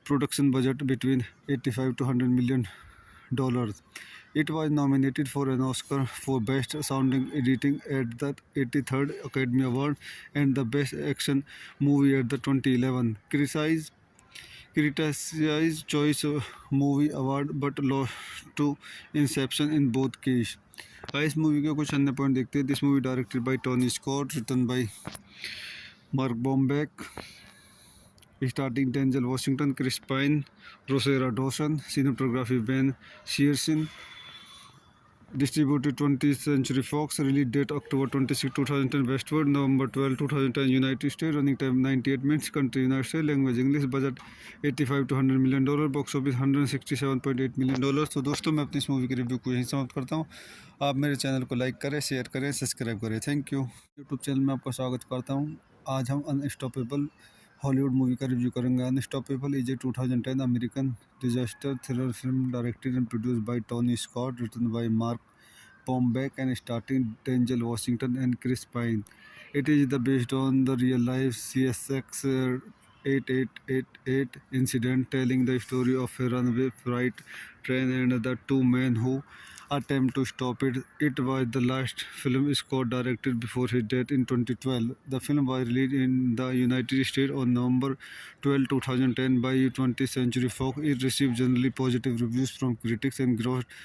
production budget between 85 to 100 million dollars. It was nominated for an Oscar for Best Sounding Editing at the 83rd Academy Award and the Best Action Movie at the 2011 Critics' Choice Movie Award but lost to Inception in both cases. इस movie के कुछ अन्य point देखते हैं. This movie directed by Tony Scott, written by Mark Bomback, starting Denzel Washington, Chris Pine, Rosario Dawson, cinematography Ben Seresin, distributed 20th Century Fox, release date October 26, 2010 westward, November 12, 2010 United States, running time 98 minutes, country United States, language English, budget 85 to 100 million dollar, box office 167.8 million dollar. तो दोस्तों मैं अपनी इस movie के review को यहीं समाप्त करता हूँ. आप मेरे चैनल को लाइक करें, शेयर करें, सब्सक्राइब करें. Thank you. यूट्यूब चैनल में आपका स्वागत करता हूँ. आज हम अनस्टॉपेबल हॉलीवुड मूवी का रिव्यू करेंगे. Unstoppable is a 2010 American disaster thriller film directed and produced by Tony Scott, written by Mark Bombeck and starring Denzel Washington and Chris Pine. It is based on the real-life CSX 8888 incident, telling the story of a runaway freight train and the two men who attempt to stop it. It was the last film Scott directed before his death in 2012. The film was released in the United States on November 12, 2010 by 20th Century Fox. It received generally positive reviews from critics and grossed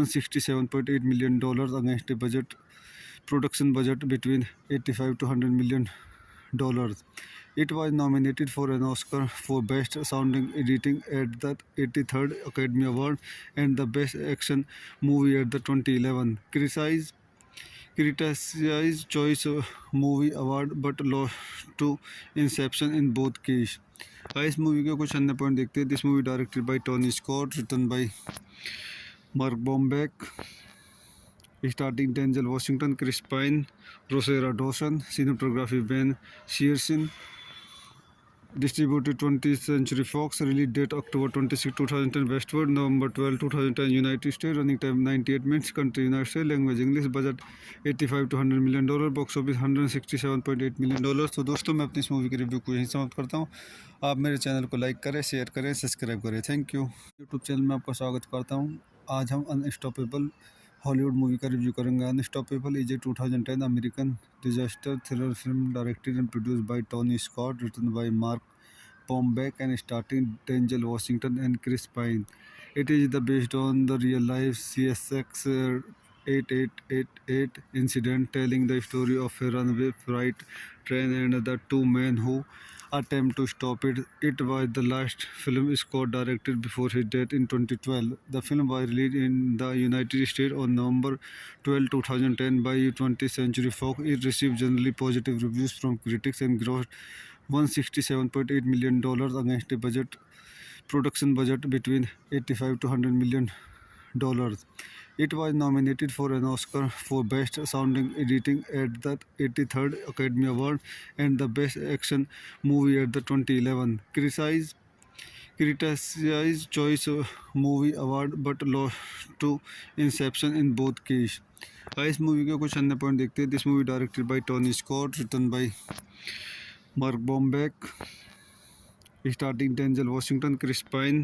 $167.8 million against a production budget between 85 to 100 million dollars. It was nominated for an Oscar for Best Sounding Editing at the 83rd Academy Award and the Best Action Movie at the 2011 Critics' Choice Movie Award but lost to Inception in both cases. इस movie के कुछ अन्य point देखते हैं. This movie directed by Tony Scott, written by Mark Bomback, starting Denzel Washington, Chris Pine, Rosario Dawson, cinematography Ben Seresin, distributed 20th Century Fox, release date October 26, 2010 westward, November 12, 2010 United States, running time 98 minutes, country United States, language English, budget 85 to 100 million dollar, box office 167.8 million dollar. तो दोस्तों मैं अपनी इस movie के review को यहीं समाप्त करता हूँ. आप मेरे चैनल को लाइक करें, शेयर करें, सब्सक्राइब करें. Thank you. यूट्यूब चैनल में आपका स्वागत करता हूँ. आज हम अनस्टॉपेबल हॉलीवुड मूवी का रिव्यू करेंगे. Unstoppable is a 2010 American disaster thriller film directed and produced by Tony Scott, written by Mark Bombeck and starring Denzel Washington and Chris Pine. It is based on the real-life CSX 8888 incident, telling the story of a runaway freight train and the two men who attempt to stop it. It was the last film Scott directed before his death in 2012. The film was released in the United States on November 12, 2010 by 20th Century Fox. It received generally positive reviews from critics and grossed $167.8 million against a production budget between 85 to 100 million dollars. It was nominated for an Oscar for Best Sounding Editing at the 83rd Academy Award and the Best Action Movie at the 2011 Critics' Choice Movie Award but lost to Inception in both cases. इस movie के कुछ अन्य point देखते हैं. This movie directed by Tony Scott, written by Mark Bomback, starting Denzel Washington, Chris Pine,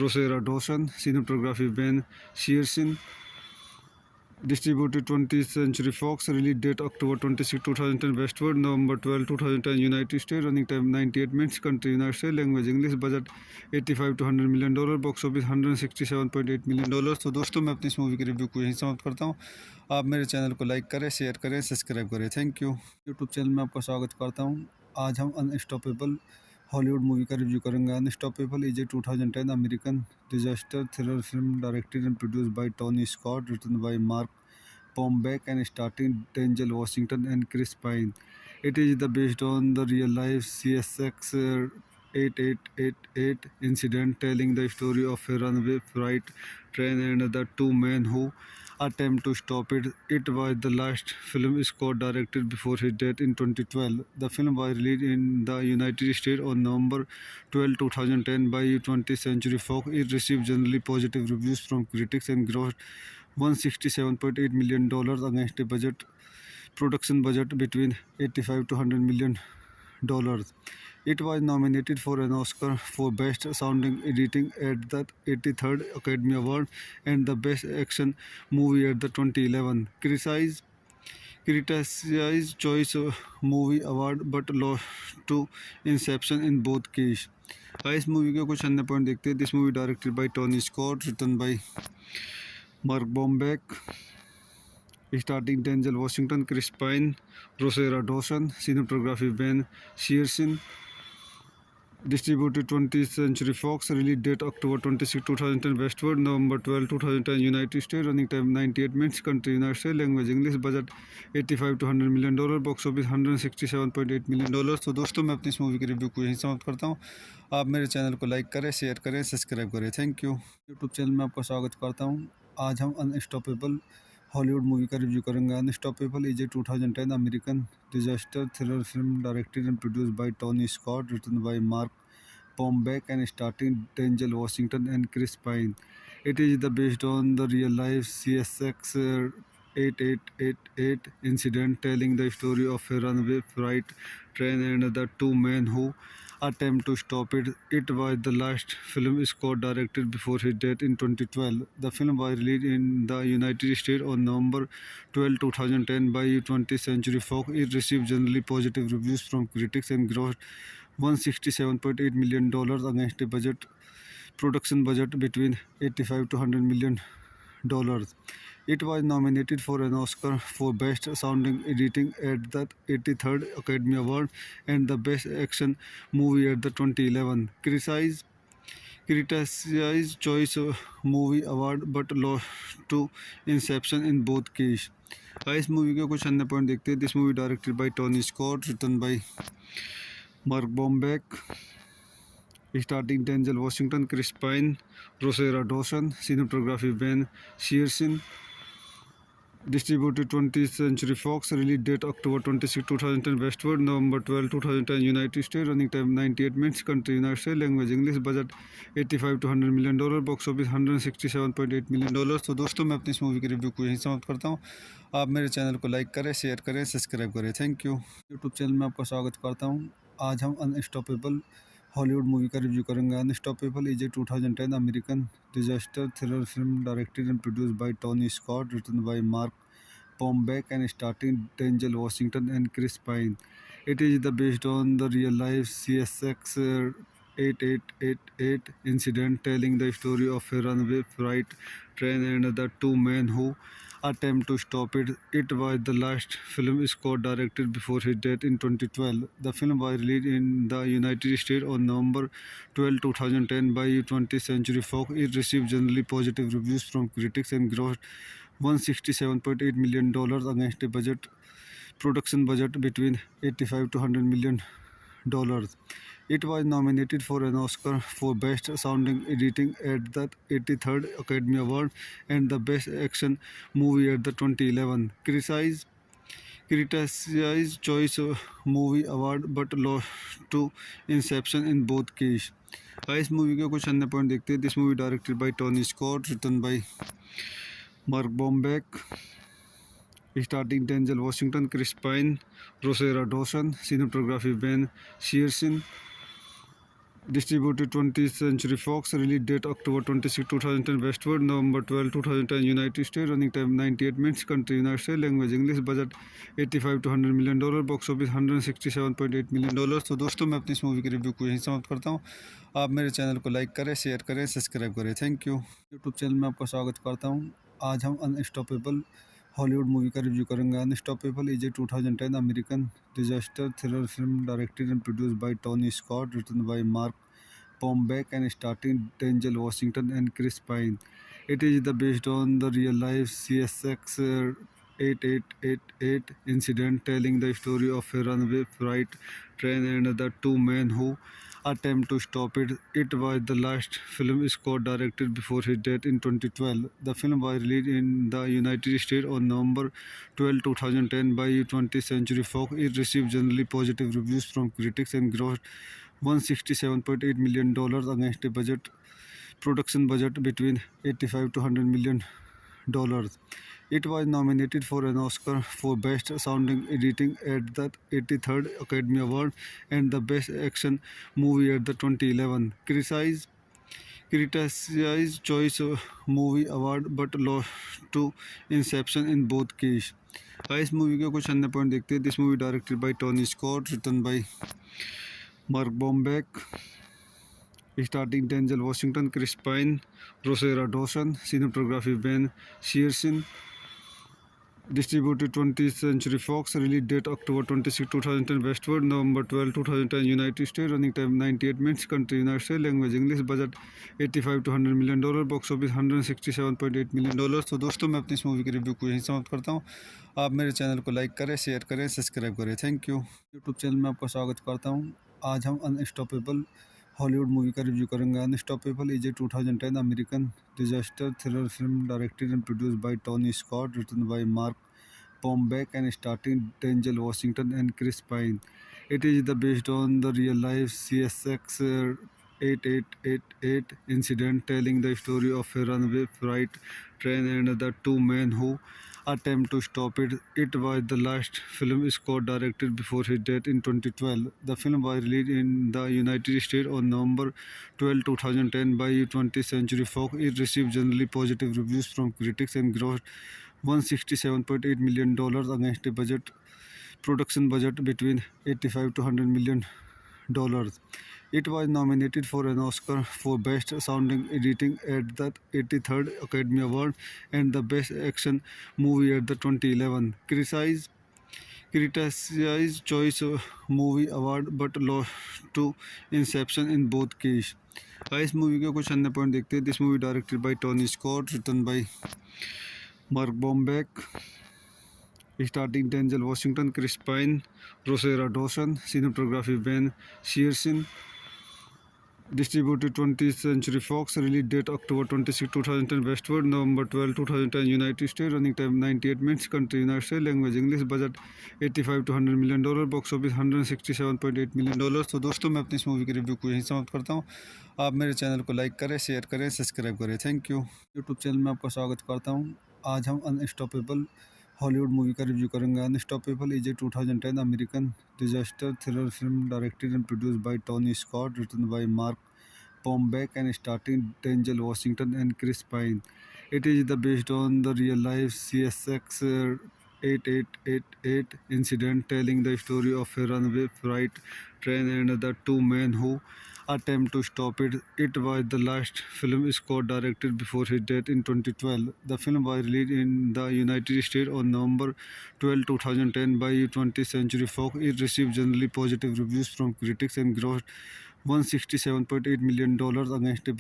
Rosario Dawson, cinematography Ben Shearson, distributed 20th Century Fox, release date October 26, 2010, Westward, November 12, 2010, United States, running time 98 minutes, country United States, language English, budget 85 to 100 million dollar, box office 167.8 million dollars. तो दोस्तों मैं अपनी इस movie के review को यहीं समाप्त करता हूँ. आप मेरे चैनल को लाइक करें, शेयर करें, सब्सक्राइब करें. Thank you. यूट्यूब चैनल में आपका स्वागत करता हूँ. आज हम अनस्टॉपेबल हॉलीवुड मूवी का रिव्यू करेंगे. Unstoppable is a 2010 American disaster thriller film directed and produced by Tony Scott, written by Mark Bombeck and starring Denzel Washington and Chris Pine. It is based on the real-life CSX 8888 incident, telling the story of a runaway freight train and the two men who attempt to stop it. It was the last film Scott directed before his death in 2012. The film was released in the United States on November 12, 2010 by 20th Century Fox. It received generally positive reviews from critics and grossed $167.8 million against a production budget between 85 to 100 million dollars. It was nominated for an Oscar for Best Sounding Editing at the 83rd Academy Award and the Best Action Movie at the 2011 Critics' Choice Movie Award but lost to Inception in both cases. इस movie के कुछ अन्य point देखते हैं. This movie directed by Tony Scott, written by Mark Bombeck, starting Denzel Washington, Chris Pine, Rosario Dawson, cinematography Ben Shearson, distributed 20th Century Fox, release date October 26, 2010, Westward, November 12, 2010, United States, running time 98 minutes, country United States, language English, budget 85 to 100 million dollar, box office 167.8 million dollars. तो दोस्तों मैं अपनी इस movie के review को यहीं समाप्त करता हूँ. आप मेरे चैनल को लाइक करें, शेयर करें, सब्सक्राइब करें. Thank you. यूट्यूब चैनल में आपका स्वागत करता हूँ. आज हम अनस्टॉपेबल हॉलीवुड मूवी का रिव्यू करेंगे. Unstoppable is a 2010 American disaster thriller film directed and produced by Tony Scott, written by Mark Bombeck and starring Denzel Washington and Chris Pine. It is based on the real-life CSX 8888 incident, telling the story of a runaway freight train and the two men who attempt to stop it. It was the last film Scott directed before his death in 2012. The film was released in the United States on November 12, 2010 by 20th Century Fox. It received generally positive reviews from critics and grossed $167.8 million against a production budget between 85 to 100 million dollars. It was nominated for an Oscar for Best Sounding Editing at the 83rd Academy Award and the Best Action Movie at the 2011 Critics' Choice Movie Award but lost to Inception in both cases. इस movie के कुछ अन्य point देखते हैं. This movie directed by Tony Scott, written by Mark Bombeck, starring Denzel Washington, Chris Pine, Rosario Dawson, cinematography Ben Shearson, distributed 20th Century Fox, release date October 26, 2010, Westward, November 12, 2010, United States, running time 98 minutes, country United States, language English, budget 85 to 100 million dollar, box office 167.8 million dollars. तो दोस्तों मैं अपनी इस movie के review को यहीं समाप्त करता हूँ. आप मेरे चैनल को लाइक करें, शेयर करें, सब्सक्राइब करें. Thank you. यूट्यूब चैनल में आपका स्वागत करता हूँ. आज हम अनस्टॉपेबल हॉलीवुड मूवी का रिव्यू करेंगे. Unstoppable is a 2010 American disaster thriller film directed and produced by Tony Scott, written by Mark Bombeck and starring Denzel Washington and Chris Pine. It is based on the real-life CSX 8888 incident, telling the story of a runaway freight train and the two men who attempt to stop it. It was the last film Scott directed before his death in 2012. The film was released in the United States on November 12, 2010 by 20th Century Fox. It received generally positive reviews from critics and grossed $167.8 million against a production budget between 85 to 100 million dollars. It was nominated for an Oscar for Best Sounding Editing at the 83rd Academy Award and the Best Action Movie at the 2011 Critics' Choice Movie Award but lost to Inception in both cases. इस movie के कुछ अन्य point देखते हैं. This movie directed by Tony Scott, written by Mark Bomback, starting Denzel Washington, Chris Pine, Rosario Dawson, cinematography Ben Seresin, distributed 20th Century Fox, release date October 26, 2010 westward, November 12, 2010 United States, running time 98 minutes, country United States, language English, budget 85 to 100 million dollar, box office 167.8 million dollars. तो दोस्तों मैं अपनी इस movie के review को यहीं समाप्त करता हूँ. आप मेरे चैनल को लाइक करें, शेयर करें, सब्सक्राइब करें. Thank you. यूट्यूब चैनल में आपका स्वागत करता हूँ. आज हम अनस्टॉपेबल हॉलीवुड मूवी का रिव्यू करेंगे. Unstoppable is a 2010 American disaster thriller film directed and produced by Tony Scott, written by Mark Bombeck and starring Denzel Washington and Chris Pine. It is based on the real-life CSX 8888 incident, telling the story of a runaway freight train and the two men who attempt to stop it. It was the last film Scott directed before his death in 2012. The film was released in the United States on November 12, 2010 by 20th Century Fox. It received generally positive reviews from critics and grossed $167.8 million against a production budget between 85 to 100 million dollars. It was nominated for an Oscar for Best Sounding Editing at the 83rd Academy Award and the Best Action Movie at the 2011 Critics' Choice Movie Award but lost to Inception in both cases. इस movie के कुछ अन्य point देखते हैं. This movie directed by Tony Scott, written by Mark Bomback, starting Denzel Washington, Chris Pine, Rosario Dawson, cinematography Ben Seresin, distributed 20th Century Fox, release date October 26, 2010 westward, November 12, 2010 United States, running time 98 minutes, country United States, language English, budget 85 to 100 million dollar, box office 167.8 million dollars. तो दोस्तों मैं अपनी इस movie के review को यहीं समाप्त करता हूँ. आप मेरे चैनल को लाइक करें, शेयर करें, सब्सक्राइब करें. Thank you. यूट्यूब चैनल में आपका स्वागत करता हूँ. आज हम अनस्टॉपेबल हॉलीवुड मूवी का रिव्यू करेंगे. Unstoppable is a 2010 American disaster thriller film directed and produced by Tony Scott, written by Mark Bombeck and starring Denzel Washington and Chris Pine. It is based on the real-life CSX 8888 incident, telling the story of a runaway freight train and the two men who attempt to stop it. It was the last film Scott directed before his death in 2012. The film was released in the United States on November 12, 2010 by 20th Century Fox. It received generally positive reviews from critics and grossed $167.8 million against a production budget between 85 to 100 million dollars. It was nominated for an Oscar for Best Sounding Editing at the 83rd Academy Award and the Best Action Movie at the 2011 Critics' Choice Movie Award but lost to Inception in both cases. इस movie के कुछ अन्य point देखते हैं. This movie directed by Tony Scott, written by Mark Bomback, starting Denzel Washington, Chris Pine, Rosario Dawson, cinematography Ben Seresin, distributed 20th Century Fox, release date October 26, 2010 westward, November 12, 2010 United States, running time 98 minutes, country United States, language English, budget 85 to 100 million dollar, box office 167.8 million dollars. तो दोस्तों मैं अपनी इस movie के review को यहीं समाप्त करता हूँ. आप मेरे चैनल को लाइक करें, शेयर करें, सब्सक्राइब करें. Thank you. यूट्यूब चैनल में आपका स्वागत करता हूँ. आज हम अनस्टॉपेबल हॉलीवुड मूवी का रिव्यू करेंगे. Unstoppable is a 2010 American disaster thriller film directed and produced by Tony Scott, written by Mark Bombeck and starring Denzel Washington and Chris Pine. It is based on the real-life CSX 8888 incident, telling the story of a runaway freight train and the two men who attempt to stop it. It was the last film Scott directed before his death in 2012. The film was released in the United States on November 12, 2010 by 20th Century Fox. It received generally positive reviews from critics and grossed $167.8 million against a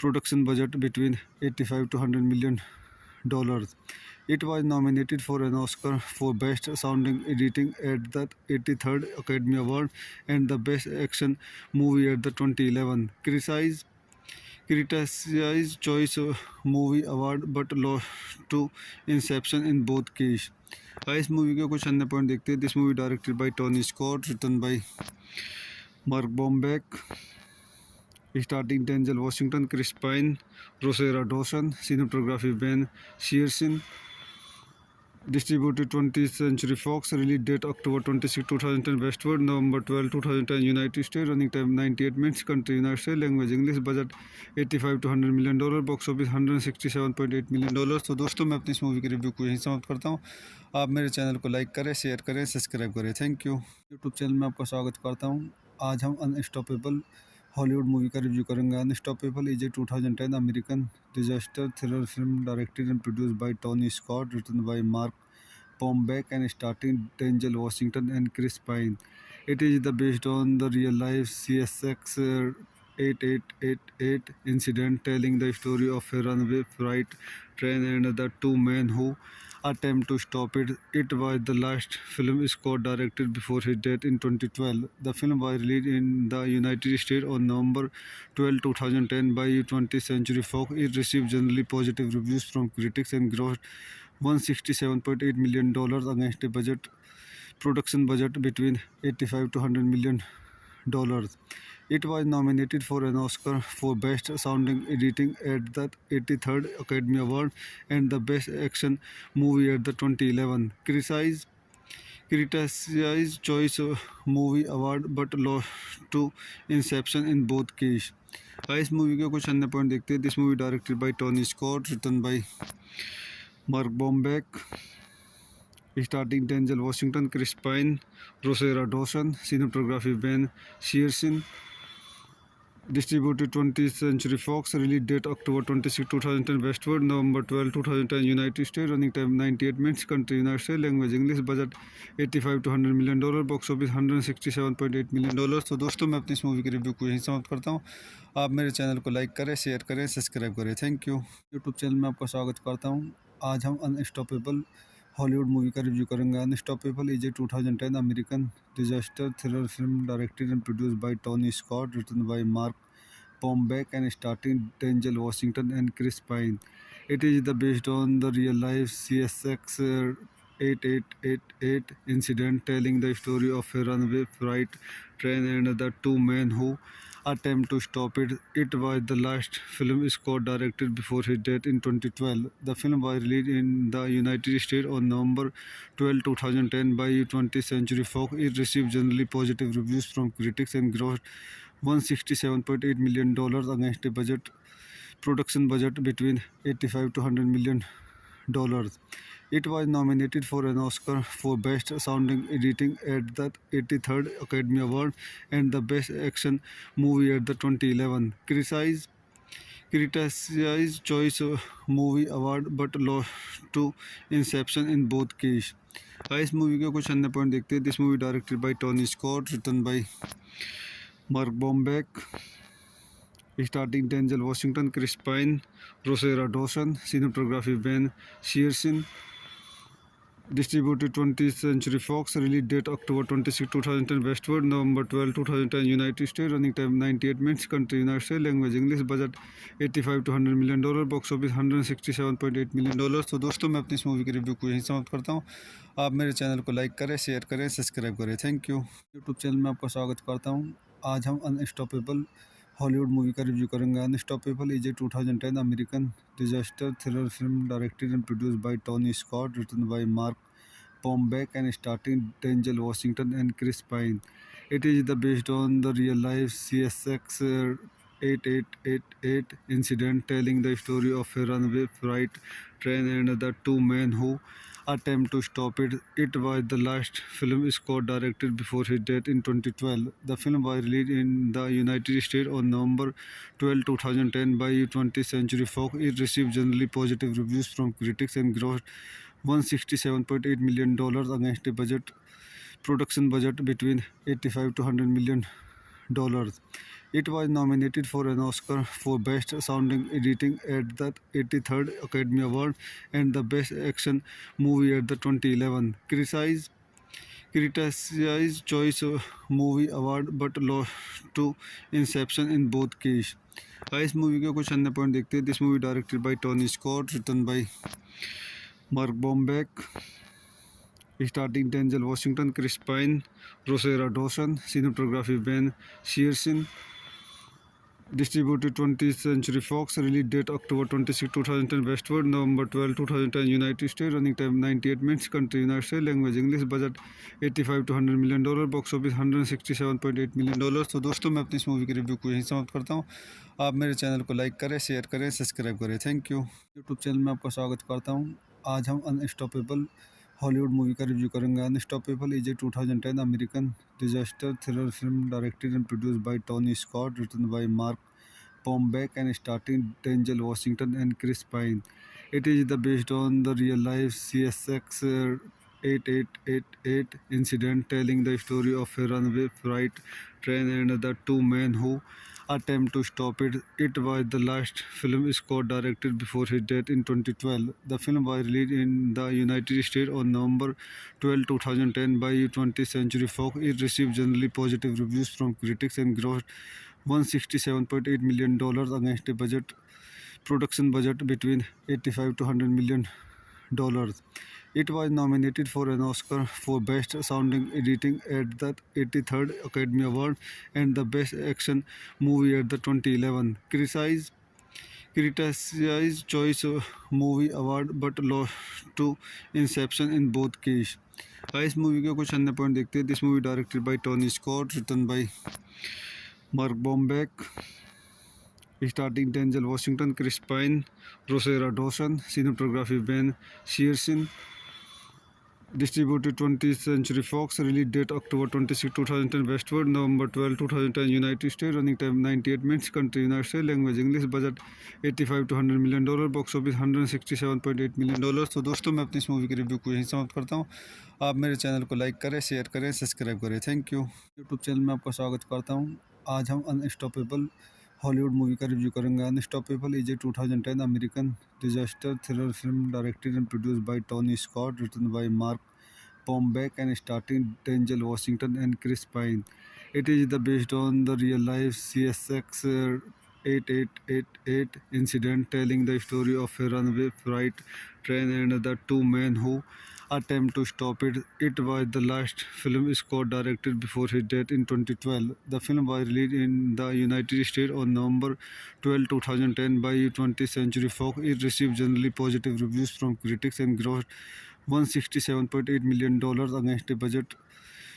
production budget between 85 to 100 million dollars. It was nominated for an Oscar for Best Sounding Editing at the 83rd Academy Award and the Best Action Movie at the 2011 Critics' Choice Movie Award but lost to Inception in both cases. इस movie के कुछ अन्य point देखते हैं. This movie directed by Tony Scott, written by Mark Bomback, starting Denzel Washington, Chris Pine, Rosario Dawson, cinematography Ben Shearson, distributed 20th Century Fox, release date October 26, 2010, Westward, November 12, 2010, United States, running time 98 minutes, country United States, language English, budget 85 to 100 million dollar, box office 167.8 million dollars. तो दोस्तों मैं अपनी इस movie के review को यहीं समाप्त करता हूँ. आप मेरे चैनल को लाइक करें, शेयर करें, सब्सक्राइब करें. Thank you. यूट्यूब चैनल में आपका स्वागत करता हूँ. आज हम अनस्टॉपेबल हॉलीवुड मूवी का रिव्यू करेंगे. Unstoppable is a 2010 American disaster thriller film directed and produced by Tony Scott, written by Mark Bombeck and starring Denzel Washington and Chris Pine. It is based on the real-life CSX 8888 incident, telling the story of a runaway freight train and the two men who attempt to stop it. It was the last film Scott directed before his death in 2012. The film was released in the United States on November 12, 2010 by 20th Century Fox. It received generally positive reviews from critics and grossed $167.8 million against a production budget between 85 to 100 million dollars. It was nominated for an Oscar for Best Sounding Editing at the 83rd Academy Award and the Best Action Movie at the 2011 Critics' Choice Movie Award but lost to Inception in both cases. इस movie के कुछ अन्य point देखते हैं. This movie directed by Tony Scott, written by Mark Bombeck, starting Denzel Washington, Chris Pine, Rosario Dawson, cinematography Ben Shearson, distributed 20th Century Fox, release date October 26, 2010, Westward, November 12, 2010, United States, running time 98 minutes, country United States, language English, budget 85 to 100 million dollar, box office 167.8 million dollars. तो दोस्तों मैं अपनी इस movie के review को यहीं समाप्त करता हूँ. आप मेरे चैनल को लाइक करें, शेयर करें, सब्सक्राइब करें. Thank you. यूट्यूब चैनल में आपका स्वागत करता हूँ. आज हम अनस्टॉपेबल हॉलीवुड मूवी का रिव्यू करेंगे. Unstoppable is a 2010 American disaster thriller film directed and produced by Tony Scott, written by Mark Bombeck and starring Denzel Washington and Chris Pine. It is based on the real-life CSX 8888 incident, telling the story of a runaway freight train and the two men who attempt to stop it. It was the last film Scott directed before his death in 2012. The film was released in the United States on November 12, 2010 by 20th Century Fox. It received generally positive reviews from critics and grossed $167.8 million against a production budget between 85 to 100 million dollars. It was nominated for an Oscar for Best Sounding Editing at the 83rd Academy Award and the Best Action Movie at the 2011 Critics' Choice Movie Award but lost to Inception in both cases. इस movie के कुछ अन्य point देखते हैं. This movie directed by Tony Scott, written by Mark Bombeck, starring Denzel Washington, Chris Pine, Rosario Dawson, cinematography Ben Shearson, distributed 20th Century Fox, release date October 26, 2010, Westward, November 12, 2010, United States, running time 98 minutes, country United States, language English, budget 85 to 100 million dollar, box office 167.8 million dollars. तो दोस्तों मैं अपनी इस movie के review को यहीं समाप्त करता हूँ. आप मेरे चैनल को लाइक करें, शेयर करें, सब्सक्राइब करें. Thank you. यूट्यूब चैनल में आपका स्वागत करता हूँ. आज हम अनस्टॉपेबल हॉलीवुड मूवी का रिव्यू करेंगे. Unstoppable is a 2010 American disaster thriller film directed and produced by Tony Scott, written by Mark Bombeck and starring Denzel Washington and Chris Pine. It is based on the real-life CSX 8888 incident, telling the story of a runaway freight train and the two men who attempt to stop it. It was the last film Scott directed before his death in 2012. The film was released in the United States on November 12, 2010 by 20th Century Fox. It received generally positive reviews from critics and grossed $167.8 million against a production budget between 85 to 100 million dollars. It was nominated for an Oscar for Best Sounding Editing at the 83rd Academy Award and the Best Action Movie at the 2011 Critics' Choice Movie Award but lost to Inception in both cases. इस movie के कुछ अन्य point देखते हैं. This movie directed by Tony Scott, written by Mark Bomback, starting Denzel Washington, Chris Pine, Rosario Dawson, cinematography Ben Seresin, distributed 20th Century Fox, release date October 26, 2010 westward, November 12, 2010 United States, running time 98 minutes, country United States, language English, budget 85 to 100 million dollar, box office 167.8 million dollars. तो दोस्तों मैं अपनी इस movie के review को यहीं समाप्त करता हूँ. आप मेरे चैनल को लाइक करें, शेयर करें, सब्सक्राइब करें. Thank you. यूट्यूब चैनल में आपका स्वागत करता हूँ. आज हम अनस्टॉपेबल हॉलीवुड मूवी का रिव्यू करेंगे. Unstoppable is a 2010 American disaster thriller film directed and produced by Tony Scott, written by Mark Bombeck and starring Denzel Washington and Chris Pine. It is based on the real-life CSX 8888 incident, telling the story of a runaway freight train and the two men who attempt to stop it. It was the last film Scott directed before his death in 2012. The film was released in the United States on November 12, 2010 by 20th Century Fox. It received generally positive reviews from critics and grossed $167.8 million against a production budget between 85 to 100 million dollars. It was nominated for an Oscar for Best Sounding Editing at the 83rd Academy Award and the Best Action Movie at the 2011 Critics' Choice Movie Award but lost to Inception in both cases. इस movie के कुछ अन्य point देखते हैं. This movie directed by Tony Scott, written by Mark Bomback, starting Denzel Washington, Chris Pine, Rosario Dawson, cinematography Ben Shearson, distributed 20th Century Fox, release date October 26, 2010 westward, November 12, 2010 United States, running time 98 minutes, country United States, language English, budget 85 to 100 million dollar, box office 167.8 million dollars. तो दोस्तों मैं अपनी इस movie के review को यहीं समाप्त करता हूँ. आप मेरे चैनल को लाइक करें, शेयर करें, सब्सक्राइब करें. Thank you. यूट्यूब चैनल में आपका स्वागत करता हूँ. आज हम अनस्टॉपेबल हॉलीवुड मूवी का रिव्यू करेंगे. Unstoppable is a 2010 American disaster thriller film directed and produced by Tony Scott, written by Mark Bombeck and starring Denzel Washington and Chris Pine. It is based on the real-life CSX 8888 incident, telling the story of a runaway freight train and the two men who attempt to stop it. It was the last film Scott directed before his death in 2012. The film was released in the United States on November 12, 2010 by 20th Century Fox. It received generally positive reviews from critics and grossed $167.8 million against a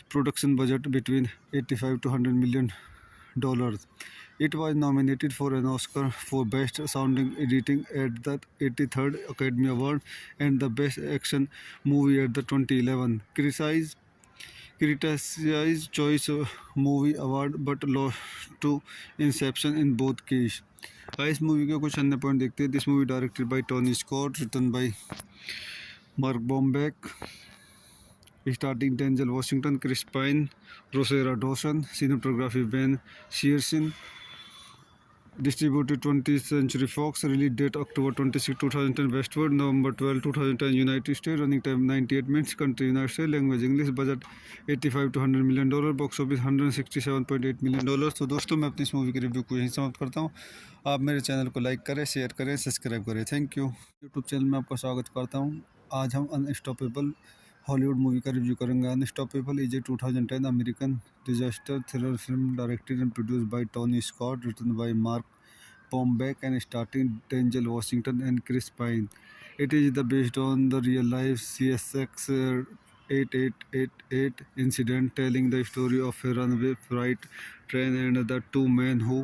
production budget between 85 to 100 million dollars. It was nominated for an Oscar for Best Sounding Editing at the 83rd Academy Award and the Best Action Movie at the 2011 Critics' Choice Movie Award but lost to Inception in both cases. इस movie के कुछ अन्य point देखते हैं. This movie directed by Tony Scott, written by Mark Bombeck, starring Denzel Washington, Chris Pine, Rosario Dawson, cinematography Ben Shearson, distributed 20th Century Fox, release date October 26, 2010 westward, November 12, 2010 United States, running time 98 minutes, country United States, language English, budget 85 to 100 million dollar, box office 167.8 million dollars. तो दोस्तों मैं अपनी इस movie के review को यहीं समाप्त करता हूँ. आप मेरे चैनल को लाइक करें, शेयर करें, सब्सक्राइब करें. Thank you. यूट्यूब चैनल में आपका स्वागत करता हूँ. आज हम अनस्टॉपेबल हॉलीवुड मूवी का रिव्यू करेंगे. Unstoppable is a 2010 American disaster thriller film directed and produced by Tony Scott, written by Mark Bombeck and starring Denzel Washington and Chris Pine. It is based on the real-life CSX 8888 incident, telling the story of a runaway freight train and the two men who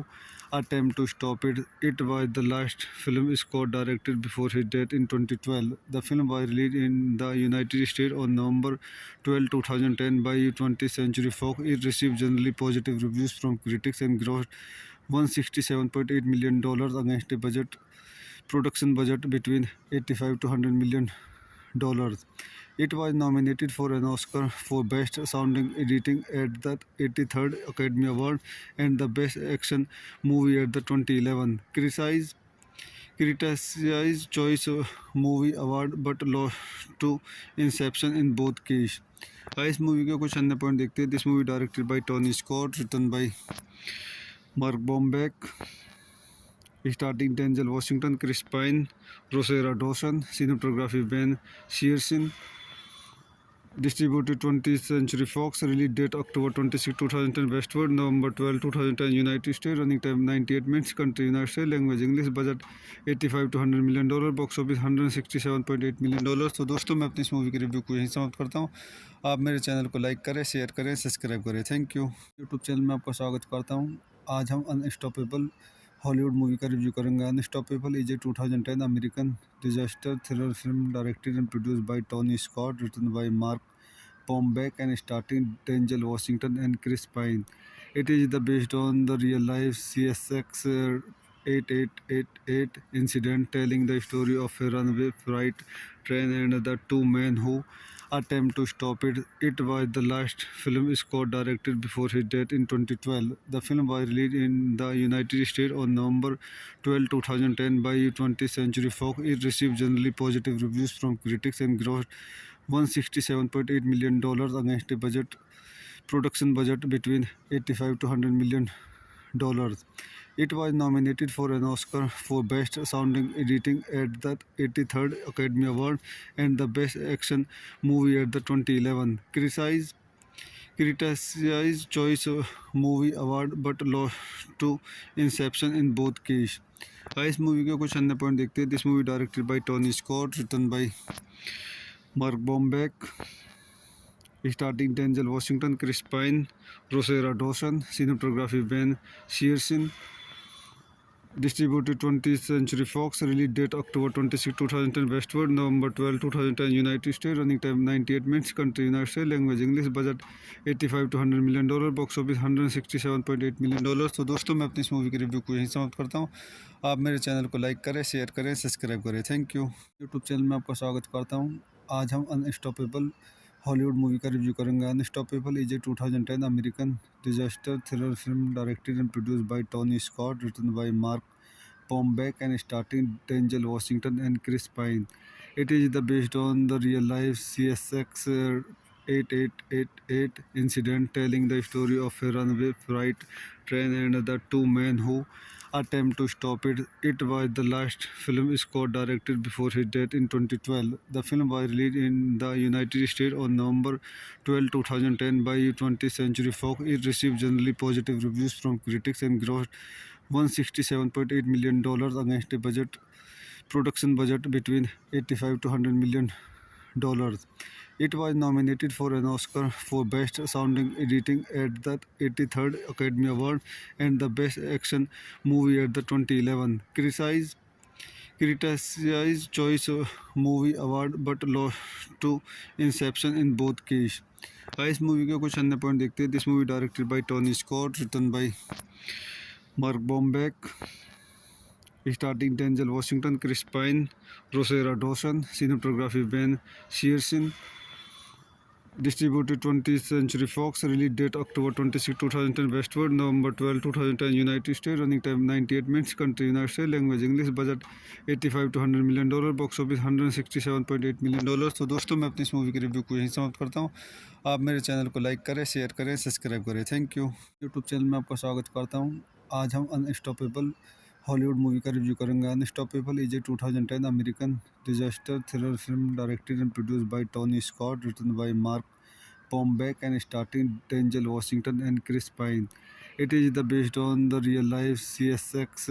attempt to stop it. It was the last film Scott directed before his death in 2012. The film was released in the United States on November 12, 2010 by 20th Century Fox. It received generally positive reviews from critics and grossed $167.8 million against a production budget between 85 to 100 million dollars. It was nominated for an Oscar for Best Sounding Editing at the 83rd Academy Award and the Best Action Movie at the 2011 Critics' Choice Movie Award but lost to Inception in both cases. इस movie के कुछ अन्य point देखते हैं. This movie directed by Tony Scott, written by Mark Bomback, starting Denzel Washington, Chris Pine, Rosario Dawson, cinematography Ben Shearson, distributed 20th Century Fox, release date October 26, 2010, Westward, November 12, 2010, United States, running time 98 minutes, country United States, language English, budget 85 to $100 million, box office $167.8 million. तो दोस्तों मैं अपनी इस movie की review को यहीं समाप्त करता हूँ. आप मेरे चैनल को लाइक करें, शेयर करें, सब्सक्राइब करें. Thank you. यूट्यूब चैनल में आपका स्वागत करता हूँ. आज हम अनस्टॉपेबल हॉलीवुड मूवी का रिव्यू करेंगे. Unstoppable is a 2010 American disaster thriller film directed and produced by Tony Scott, written by Mark Bombeck and starting Denzel Washington and Chris Pine. It is based on the real life CSX 8888 incident, telling the story of a runaway freight train and the two men who attempt to stop it. It was the last film Scott directed before his death in 2012. The film was released in the United States on November 12, 2010 by 20th Century Fox. It received generally positive reviews from critics and grossed $167.8 million against a production budget between 85 to $100 million. It was nominated for an Oscar for Best Sounding Editing at the 83rd Academy Award and the Best Action Movie at the 2011 Critics' Choice Movie Award but lost to Inception in both cases. इस movie के कुछ अन्य point देखते हैं. This movie directed by Tony Scott, written by Mark Bombeck, starting Denzel Washington, Chris Pine, Rosario Dawson, cinematography Ben Shearson, distributed 20th Century Fox, release date October 26, 2010, Westward, November 12, 2010, United States, running time 98 minutes, country United States, language English, budget 85 to $100 million, box office $167.8 million. तो दोस्तों मैं अपनी इस movie की review को यहीं समाप्त करता हूँ. आप मेरे चैनल को लाइक करें, शेयर करें, सब्सक्राइब करें. Thank you. यूट्यूब चैनल में आपका स्वागत करता हूँ. आज हम अनस्टॉपेबल हॉलीवुड मूवी का रिव्यू करेंगे. Unstoppable is a 2010 American disaster thriller film directed and produced by Tony Scott, written by Mark Bombeck and starting Denzel Washington and Chris Pine. It is based on the real life CSX 8888 incident, telling the story of a runaway freight train and the two men who attempt to stop it. It was the last film Scott directed before his death in 2012. The film was released in the United States on November 12, 2010 by 20th Century Fox. It received generally positive reviews from critics and grossed $167.8 million against a production budget between 85 to $100 million. It was nominated for an Oscar for Best Sounding Editing at the 83rd Academy Award and the Best Action Movie at the 2011 Critics' Choice Movie Award but lost to Inception in both cases. इस movie के कुछ अन्य point देखते हैं. This movie directed by Tony Scott, written by Mark Bombeck, starting Denzel Washington, Chris Pine, Rosario Dawson, cinematography Ben Shearson, distributed 20th Century Fox, release date October 26, 2010, Westward, November 12, 2010, United States, running time 98 minutes, country United States, language English, budget 85 to $100 million, box office $167.8 million. तो दोस्तों मैं अपनी इस movie की review को यहीं समाप्त करता हूँ. आप मेरे चैनल को लाइक करें, शेयर करें, सब्सक्राइब करें. Thank you. यूट्यूब चैनल में आपका स्वागत करता हूँ. आज हम अनस्टॉपेबल हॉलीवुड मूवी का रिव्यू करेंगे. Unstoppable is a 2010 American disaster thriller film directed and produced by Tony Scott, written by Mark Bombeck and starting Denzel Washington and Chris Pine. It is based on the real life CSX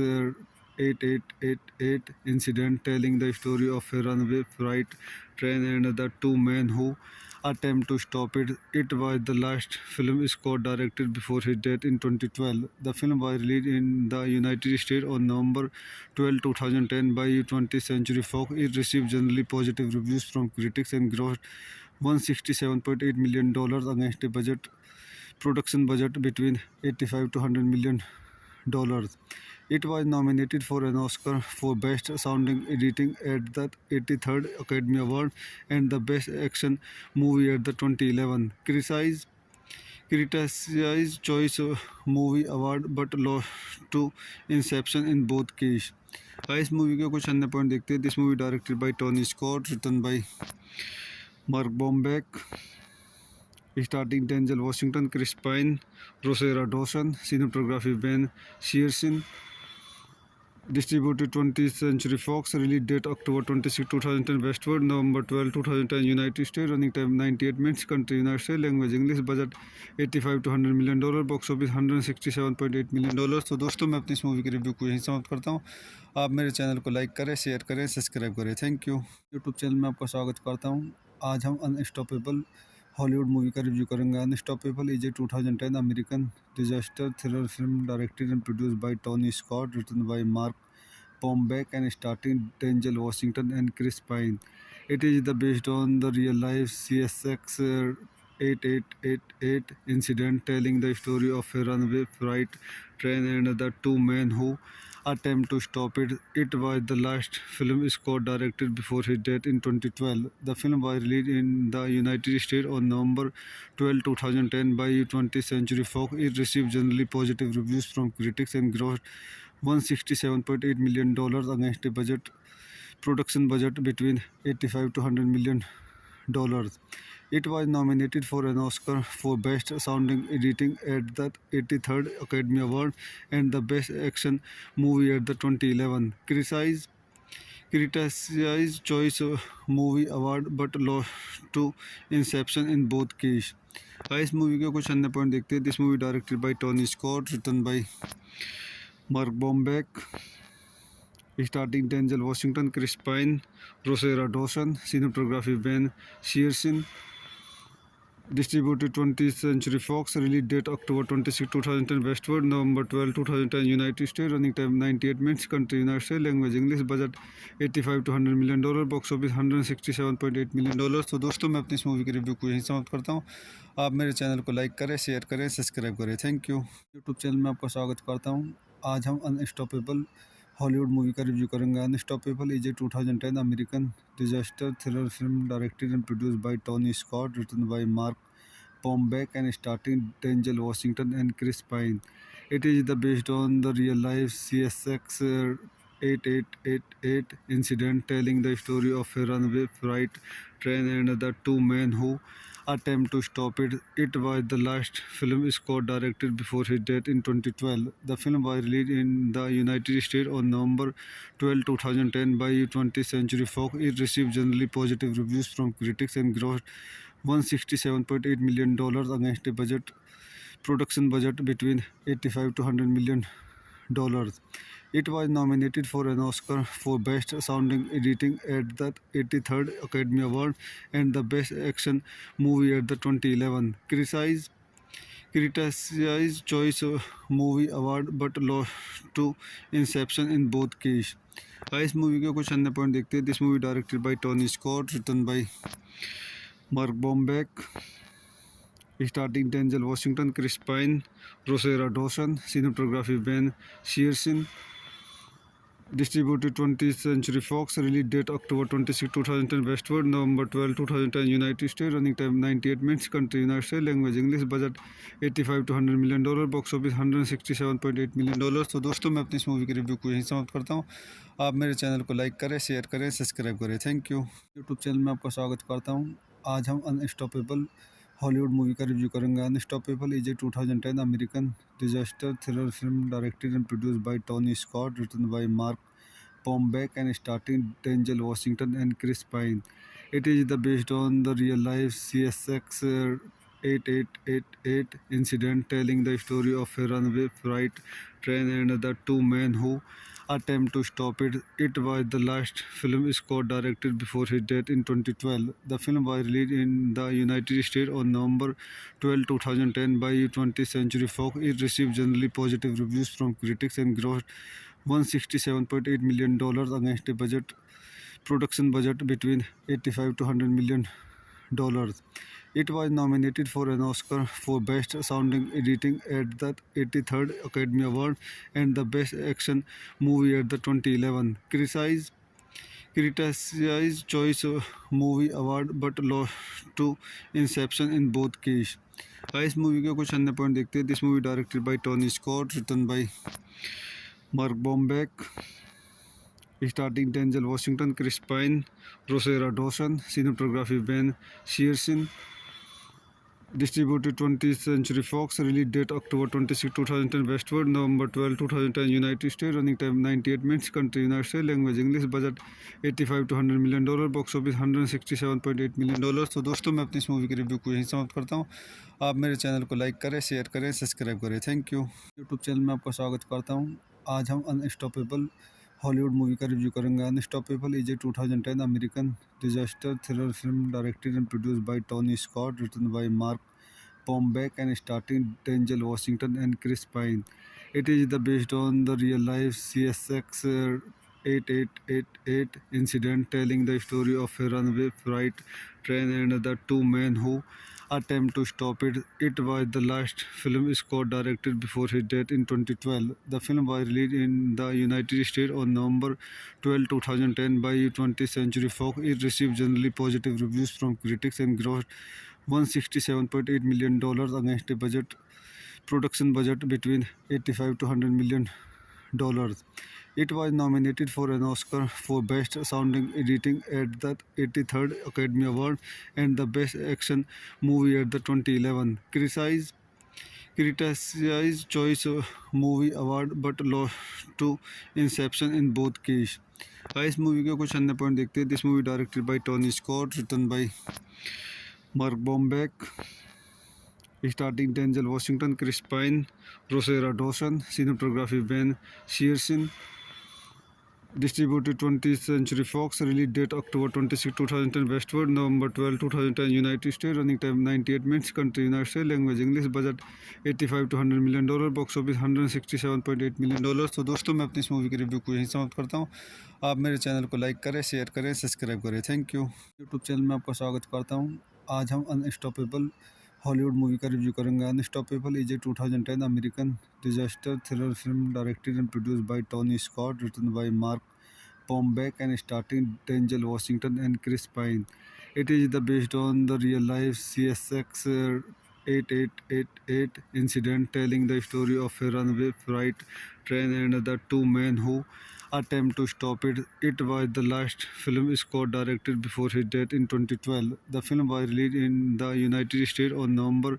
8888 incident, telling the story of a runaway freight train and the two men who attempt to stop it. It was the last film Scott directed before his death in 2012. The film was released in the United States on November 12, 2010 by 20th Century Fox. It received generally positive reviews from critics and grossed $167.8 million against a production budget between 85 to $100 million. It was nominated for an Oscar for Best Sounding Editing at the 83rd Academy Award and the Best Action Movie at the 2011 Critics' Choice Movie Award but lost to Inception in both cases. इस movie के कुछ अन्य point देखते हैं. This movie directed by Tony Scott, written by Mark Bomback, starting Denzel Washington, Chris Pine, Rosario Dawson, cinematography Ben Shearson, distributed 20th Century Fox, release date October 26, 2010, Westward, November 12, 2010, United States, running time 98 minutes, country United States, language English, budget 85 to $100 million, box office $167.8 million. तो दोस्तों मैं अपनी इस movie के review को यहीं समाप्त करता हूँ. आप मेरे चैनल को लाइक करें, शेयर करें, सब्सक्राइब करें. Thank you. यूट्यूब चैनल में आपका स्वागत करता हूँ. आज हम अनस्टॉपेबल हॉलीवुड मूवी का रिव्यू करेंगे. Unstoppable is a 2010 American disaster thriller film directed and produced by Tony Scott, written by Mark Bombeck and starring Denzel Washington and Chris Pine. It is based on the real-life CSX 8888 incident, telling the story of a runaway freight train and the two men who attempt to stop it. It was the last film Scott directed before his death in 2012. The film was released in the United States on November 12, 2010 by 20th Century Fox. It received generally positive reviews from critics and grossed $167.8 million against a production budget between 85 to $100 million. It was nominated for an Oscar for Best Sounding Editing at the 83rd Academy Award and the Best Action Movie at the 2011 Critics' Choice Movie Award but lost to Inception in both cases. इस movie के कुछ अन्य point देखते हैं. This movie directed by Tony Scott, written by Mark Bombeck, starting Denzel Washington, Chris Pine, Rosario Dawson, cinematography Ben Shearson, distributed 20th Century Fox, release date October 26, 2010, Westward, November 12, 2010, United States, running time 98 minutes, country United States, language English, budget 85 to $100 million, box office $167.8 million. तो दोस्तों मैं अपनी इस movie के review को यहीं समाप्त करता हूँ. आप मेरे चैनल को लाइक करें, शेयर करें, सब्सक्राइब करें. Thank you. यूट्यूब चैनल में आपका स्वागत करता हूँ. आज हम अनस्टॉपेबल हॉलीवुड मूवी का रिव्यू करेंगे. Unstoppable is a 2010 American disaster thriller film directed and produced by Tony Scott, written by Mark Bombeck and starring Denzel Washington and Chris Pine. It is based on the real-life CSX 8888 incident, telling the story of a runaway freight train and the two men who attempt to stop it. It was the last film Scott directed before his death in 2012. The film was released in the United States on November 12, 2010 by 20th Century Fox. It received generally positive reviews from critics and grossed $167.8 million against a production budget between 85 to $100 million. It was nominated for an Oscar for Best Sounding Editing at the 83rd Academy Award and the Best Action Movie at the 2011 Critics' Choice Movie Award but lost to Inception in both cases. इस movie के कुछ अन्य point देखते हैं. This movie directed by Tony Scott, written by Mark Bombeck, starring Denzel Washington, Chris Pine, Rosario Dawson, cinematography Ben Shearson, distributed 20th Century Fox, release date October 26, 2010, Westward, November 12, 2010, United States, running time 98 minutes, country United States, language English, budget 85 to $100 million, box office $167.8 million. तो दोस्तों मैं अपनी इस movie के review को यहीं समाप्त करता हूँ. आप मेरे चैनल को लाइक करें, शेयर करें, सब्सक्राइब करें. Thank you. यूट्यूब चैनल में आपका स्वागत करता हूँ. आज हम अनस्टॉपेबल हॉलीवुड मूवी का रिव्यू करेंगे. Unstoppable is a 2010 American disaster thriller film directed and produced by Tony Scott, written by Mark Bombeck and starring Denzel Washington and Chris Pine. It is based on the real-life CSX 8888 incident, telling the story of a runaway freight train and the two men who attempt to stop it. It was the last film Scott directed before his death in 2012. The film was released in the United States on November 12, 2010 by 20th Century Fox. It received generally positive reviews from critics and grossed $167.8 million against a production budget between 85 to $100 million. It was nominated for an Oscar for Best Sounding Editing at the 83rd Academy Award and the Best Action Movie at the 2011 Critics' Choice Movie Award but lost to Inception in both cases. इस movie के कुछ अन्य point देखते हैं. This movie directed by Tony Scott, written by Mark Bomback, starting Denzel Washington, Chris Pine, Rosario Dawson, cinematography Ben Shearson, distributed 20th Century Fox, release date October 26, 2010, Westward, November 12, 2010, United States, running time 98 minutes, country United States, language English, budget 85 to $100 million, box office $167.8 million. तो दोस्तों मैं अपनी इस movie की review को यहीं समाप्त करता हूँ. आप मेरे चैनल को लाइक करें, शेयर करें, सब्सक्राइब करें. Thank you. यूट्यूब चैनल में आपका स्वागत करता हूँ. आज हम अनस्टॉपेबल हॉलीवुड मूवी का रिव्यू करेंगे. Unstoppable is a 2010 American disaster thriller film directed and produced by Tony Scott, written by Mark Bombeck and starting Denzel Washington and Chris Pine. It is based on the real-life CSX 8888 incident, telling the story of a runaway freight train and the two men who attempt to stop it. It was the last film Scott directed before his death in 2012. The film was released in the United States on November 12, 2010 by 20th Century Fox. It received generally positive reviews from critics and grossed $167.8 million against a production budget between 85 to $100 million. It was nominated for an Oscar for Best Sounding Editing at the 83rd Academy Award and the Best Action Movie at the 2011 Critics' Choice Movie Award but lost to Inception in both cases. इस movie के कुछ अन्य point देखते हैं. This movie directed by Tony Scott, written by Mark Bombeck, starting Denzel Washington, Chris Pine, Rosario Dawson, cinematography Ben Shearson, distributed 20th Century Fox, release date October 26, 2010, Westward, November 12, 2010, United States, running time 98 minutes, country United States, language English, budget 85 to $100 million, box office $167.8 million. तो दोस्तों मैं अपनी इस movie की review को यहीं समाप्त करता हूँ. आप मेरे चैनल को लाइक करें, शेयर करें, सब्सक्राइब करें. Thank you. यूट्यूब चैनल में आपका स्वागत करता हूँ. आज हम अनस्टॉपेबल हॉलीवुड मूवी का रिव्यू करेंगे. Unstoppable is a 2010 American disaster thriller film directed and produced by Tony Scott, written by Mark Bombeck and starting Denzel Washington and Chris Pine. It is based on the real-life CSX 8888 incident, telling the story of a runaway freight train and the two men who attempt to stop it. It was the last film Scott directed before his death in 2012. The film was released in the United States on November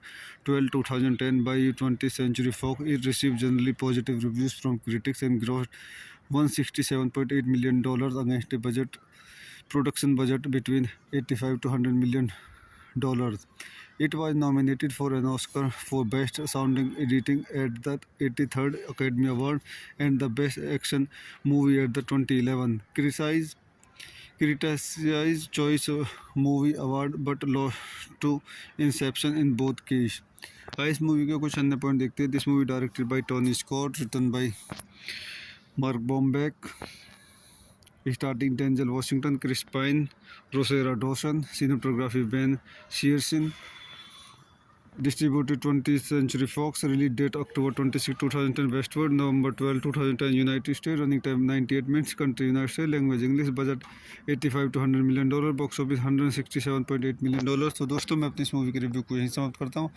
12, 2010 by 20th Century Fox. It received generally positive reviews from critics and grossed $167.8 million against a production budget between 85 to $100 million. It was nominated for an Oscar for Best Sounding Editing at the 83rd Academy Award and the Best Action Movie at the 2011 Critics' Choice Movie Award but lost to Inception in both cases. इस movie के कुछ अन्य point देखते हैं. This movie directed by Tony Scott, written by Mark Bombeck, starting Denzel Washington, Chris Pine, Rosario Dawson, cinematography Ben Shearson, distributed 20th Century Fox, release date October 26, 2010, Westward, November 12, 2010, United States, running time 98 minutes, country United States, language English, budget 85 to $100 million, box office $167.8 million. तो दोस्तों मैं अपनी इस movie की review को यहीं समाप्त करता हूँ.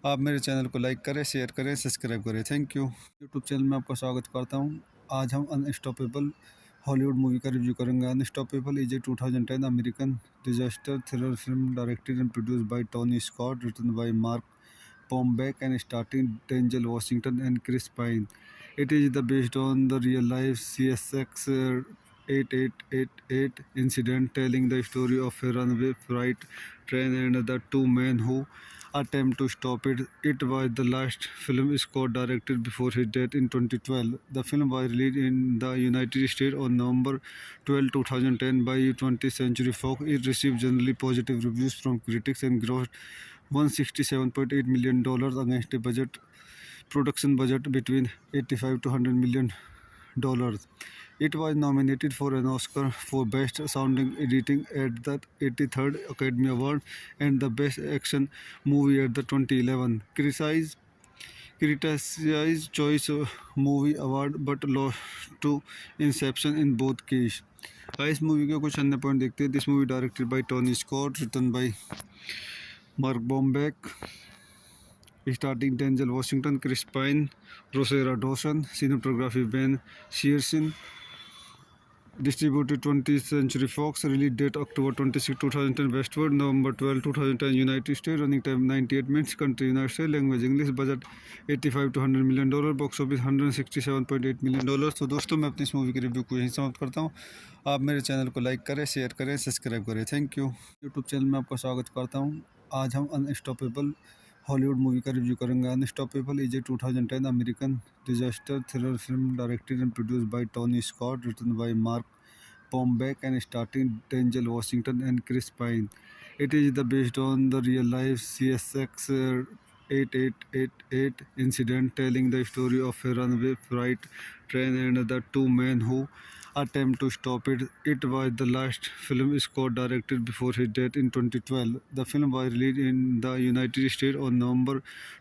आप मेरे चैनल को लाइक करें, शेयर करें, सब्सक्राइब करें. Thank you. यूट्यूब चैनल में आपका स्वागत करता हूँ. आज हम अनस्टॉपेबल हॉलीवुड मूवी का रिव्यू करेंगे. Unstoppable is a 2010 American disaster thriller film directed and produced by Tony Scott, written by Mark Bombeck and starting Denzel Washington and Chris Pine. It is based on the real-life CSX 8888 incident, telling the story of a runaway freight train and the two men who attempt to stop it. It was the last film Scott directed before his death in 2012. The film was released in the United States on November 12, 2010 by 20th Century Fox. It received generally positive reviews from critics and grossed $167.8 million against a production budget between 85 to $100 million. It was nominated for an Oscar for Best Sounding Editing at the 83rd Academy Award and the Best Action Movie at the 2011 Critics' Choice Movie Award but lost to Inception in both cases. इस movie के कुछ अन्य point देखते हैं. This movie directed by Tony Scott, written by Mark Bomback, starting Denzel Washington, Chris Pine, Rosario Dawson, cinematography Ben Shearson, distributed 20th Century Fox, release date October 26, 2010, Westward, November 12, 2010, United States, running time 98 minutes, country United States, language English, budget 85 to $100 million, box office $167.8 million. तो दोस्तों मैं अपनी इस movie के review को यहीं समाप्त करता हूँ. आप मेरे चैनल को लाइक करें, शेयर करें, सब्सक्राइब करें. Thank you. यूट्यूब चैनल में आपका स्वागत करता हूँ. आज हम अनस्टॉपेबल हॉलीवुड मूवी का रिव्यू करेंगे. Unstoppable is a 2010 American disaster thriller film directed and produced by Tony Scott, written by Mark Bombeck and starring Denzel Washington and Chris Pine. It is based on the real-life CSX 8888 incident, telling the story of a runaway freight train and the two men who attempt to stop it. It was the last film Scott directed before his death in 2012. The film was released in the United States on November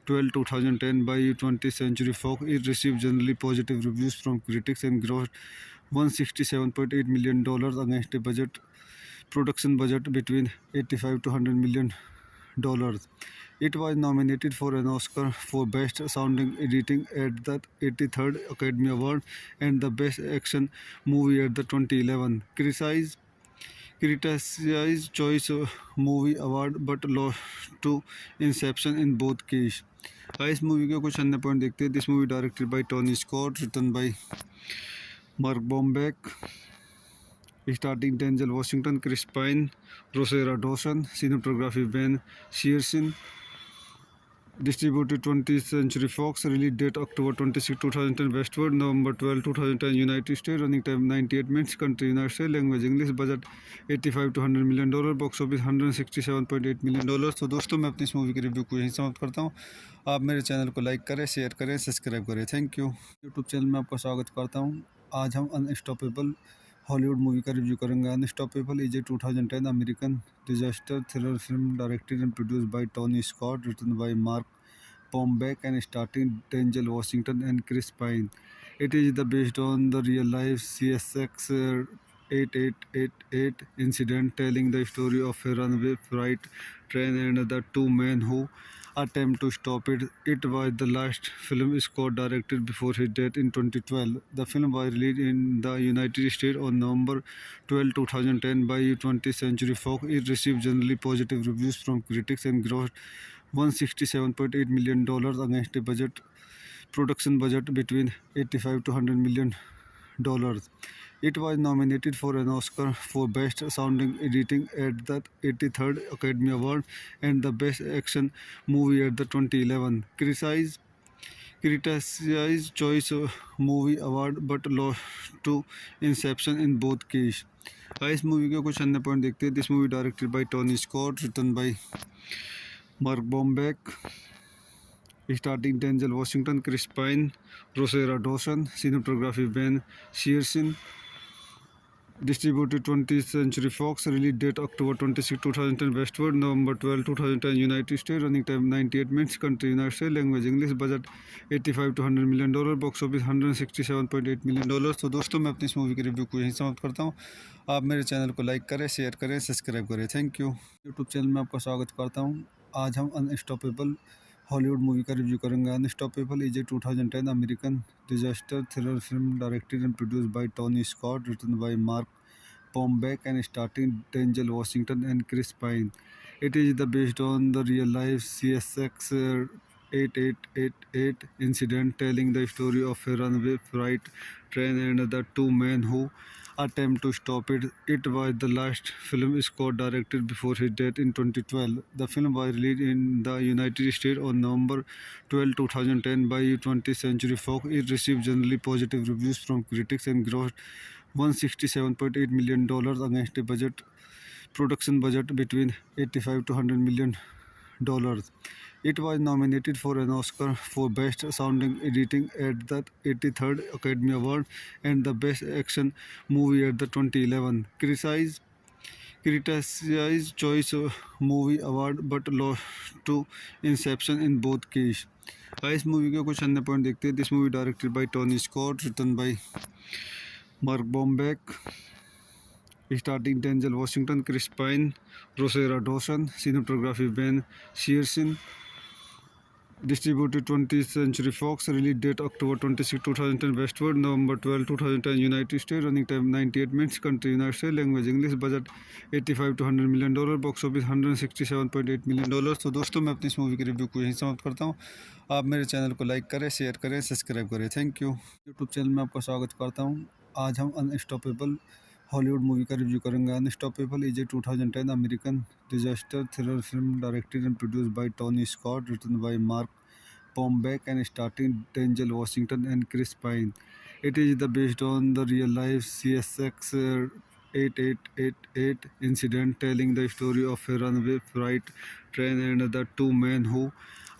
12, 2010 by 20th Century Fox. It received generally positive reviews from critics and grossed $167.8 million against a production budget between 85 to $100 million. It was nominated for an Oscar for Best Sounding Editing at the 83rd Academy Award and the Best Action Movie at the 2011 Critics' Choice Movie Award but lost to Inception in both cases. इस movie के कुछ अन्य point देखते हैं. This movie directed by Tony Scott, written by Mark Bombeck, starting Denzel Washington, Chris Pine, Rosario Dawson, cinematography Ben Shearson, distributed 20th Century Fox, release date October 26, 2010, Westward, November 12, 2010, United States, running time 98 minutes, country United States, language English, budget 85 to $100 million, box office $167.8 million. तो दोस्तों मैं अपनी इस movie के review को यहीं समाप्त करता हूँ. आप मेरे चैनल को लाइक करें, शेयर करें, सब्सक्राइब करें. Thank you. यूट्यूब चैनल में आपका स्वागत करता हूँ. आज हम अनस्टॉपेबल हॉलीवुड मूवी का रिव्यू करेंगे. Unstoppable is a 2010 American disaster thriller film directed and produced by Tony Scott, written by Mark Bombeck and starring Denzel Washington and Chris Pine. It is based on the real-life CSX 8888 incident, telling the story of a runaway freight train and the two men who attempt to stop it. It was the last film Scott directed before his death in 2012. The film was released in the United States on November 12, 2010 by 20th Century Fox. It received generally positive reviews from critics and grossed $167.8 million against a production budget between 85 to $100 million. It was nominated for an Oscar for Best Sounding Editing at the 83rd Academy Award and the Best Action Movie at the 2011 Critics' Choice Movie Award but lost to Inception in both cases. इस movie के कुछ अन्य point देखते हैं. This movie directed by Tony Scott, written by Mark Bombeck, starting Denzel Washington, Chris Pine, Rosario Dawson, cinematography Ben Shearson, distributed 20th Century Fox, release date October 26, 2010, Westward, November 12, 2010, United States, running time 98 minutes, country United States, language English, budget 85 to $100 million, box office $167.8 million. तो दोस्तों मैं अपनी इस movie के review को यहीं समाप्त करता हूँ. आप मेरे चैनल को लाइक करें, शेयर करें, सब्सक्राइब करें. Thank you. यूट्यूब चैनल में आपका स्वागत करता हूँ. आज हम अनस्टॉपेबल हॉलीवुड मूवी का रिव्यू करेंगे. Unstoppable is a 2010 American disaster thriller film directed and produced by Tony Scott, written by Mark Bombeck and starring Denzel Washington and Chris Pine. It is based on the real-life CSX 8888 incident, telling the story of a runaway freight train and the two men who attempt to stop it. It was the last film Scott directed before his death in 2012. The film was released in the United States on November 12, 2010 by 20th Century Fox. It received generally positive reviews from critics and grossed $167.8 million against a production budget between 85 to $100 million. dollars. It was nominated for an Oscar for Best Sounding Editing at the 83rd Academy Award and the Best Action Movie at the 2011 Critics' Choice Movie Award but lost to Inception in both cases. इस movie के कुछ अन्य point देखते हैं. This movie directed by Tony Scott, written by Mark Bomback, starting Denzel Washington, Chris Pine, Rosario Dawson, cinematography Ben Shearson, distributed 20th Century Fox, release date October 26, 2010, Westward, November 12, 2010, United States, running time 98 minutes, country United States, language English, budget 85 to $100 million, box office $167.8 million. तो दोस्तों मैं अपनी इस movie की review को यहीं समाप्त करता हूँ. आप मेरे चैनल को लाइक करें, शेयर करें, सब्सक्राइब करें. Thank you. यूट्यूब चैनल में आपका स्वागत करता हूँ. आज हम अनस्टॉपेबल हॉलीवुड मूवी का रिव्यू करेंगे. Unstoppable is a 2010 American disaster thriller film directed and produced by Tony Scott, written by Mark Bombeck and starting Denzel Washington and Chris Pine. It is based on the real-life CSX 8888 incident, telling the story of a runaway freight train and the two men who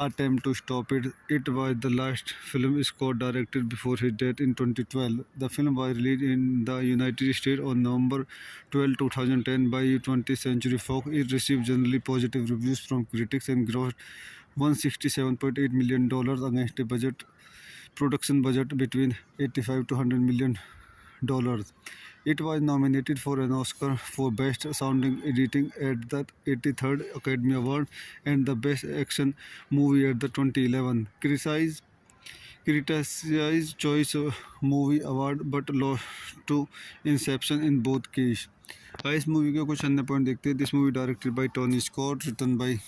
attempt to stop it. It was the last film Scott directed before his death in 2012. The film was released in the United States on November 12, 2010 by 20th Century Fox. It received generally positive reviews from critics and grossed $167.8 million against a production budget between 85 to $100 million. It was nominated for an Oscar for Best Sounding Editing at the 83rd Academy Award and the Best Action Movie at the 2011 Critics' Choice Movie Award but lost to Inception in both cases. इस movie के कुछ अन्य point देखते हैं. This movie directed by Tony Scott, written by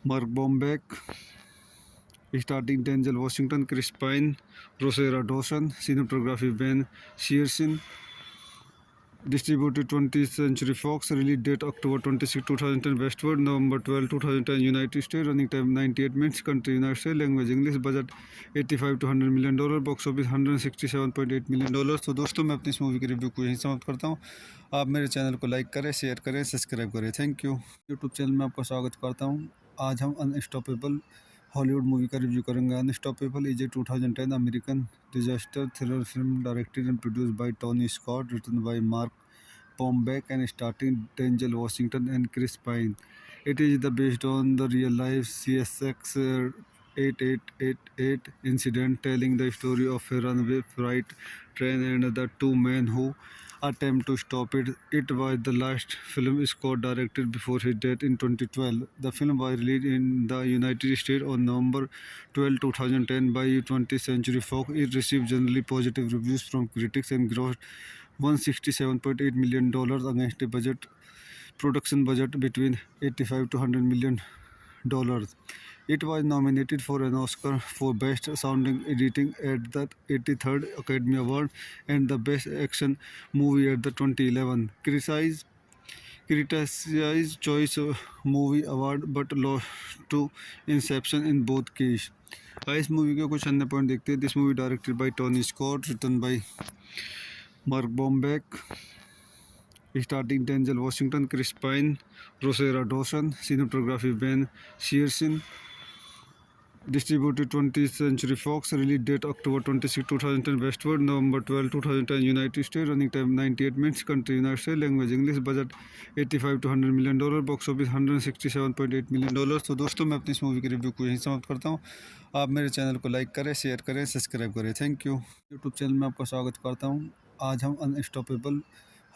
Mark Bombeck, starting Denzel Washington, Chris Pine, Rosario Dawson, cinematography Ben Shearson, distributed 20th Century Fox, release date October 26, 2010, Westward, November 12, 2010, United States, running time 98 minutes, country United States, language English, budget 85 to $100 million, box office $167.8 million. तो दोस्तों मैं अपनी इस movie की review को यहीं समाप्त करता हूँ. आप मेरे चैनल को लाइक करें, शेयर करें, सब्सक्राइब करें. Thank you. यूट्यूब चैनल में आपका स्वागत करता हूँ. आज हम अनस्टॉपेबल हॉलीवुड मूवी का रिव्यू करेंगे. Unstoppable is a 2010 American disaster thriller film directed and produced by Tony Scott, written by Mark Bombeck and starting Denzel Washington and Chris Pine. It is based on the real-life CSX 8888 incident, telling the story of a runaway freight train and the two men who attempt to stop it. It was the last film Scott directed before his death in 2012. The film was released in the United States on November 12, 2010 by 20th Century Fox. It received generally positive reviews from critics and grossed $167.8 million against a production budget between 85 to $100 million. It was nominated for an Oscar for Best Sounding Editing at the 83rd Academy Award and the Best Action Movie at the 2011 Critics' Choice Movie Award but lost to Inception in both cases. इस movie के कुछ अन्य point देखते हैं. This movie directed by Tony Scott, written by Mark Bombeck, starting Denzel Washington, Chris Pine, Rosario Dawson, cinematography Ben Shearson, distributed 20th Century Fox, release date October 26, 2010, Westward, November 12, 2010, United States, running time 98 minutes, country United States, language English, budget 85 to $100 million, box office $167.8 million. तो दोस्तों मैं अपनी इस movie की review को यहीं समाप्त करता हूँ. आप मेरे चैनल को लाइक करें, शेयर करें, सब्सक्राइब करें. Thank you. यूट्यूब चैनल में आपका स्वागत करता हूँ. आज हम अनस्टॉपेबल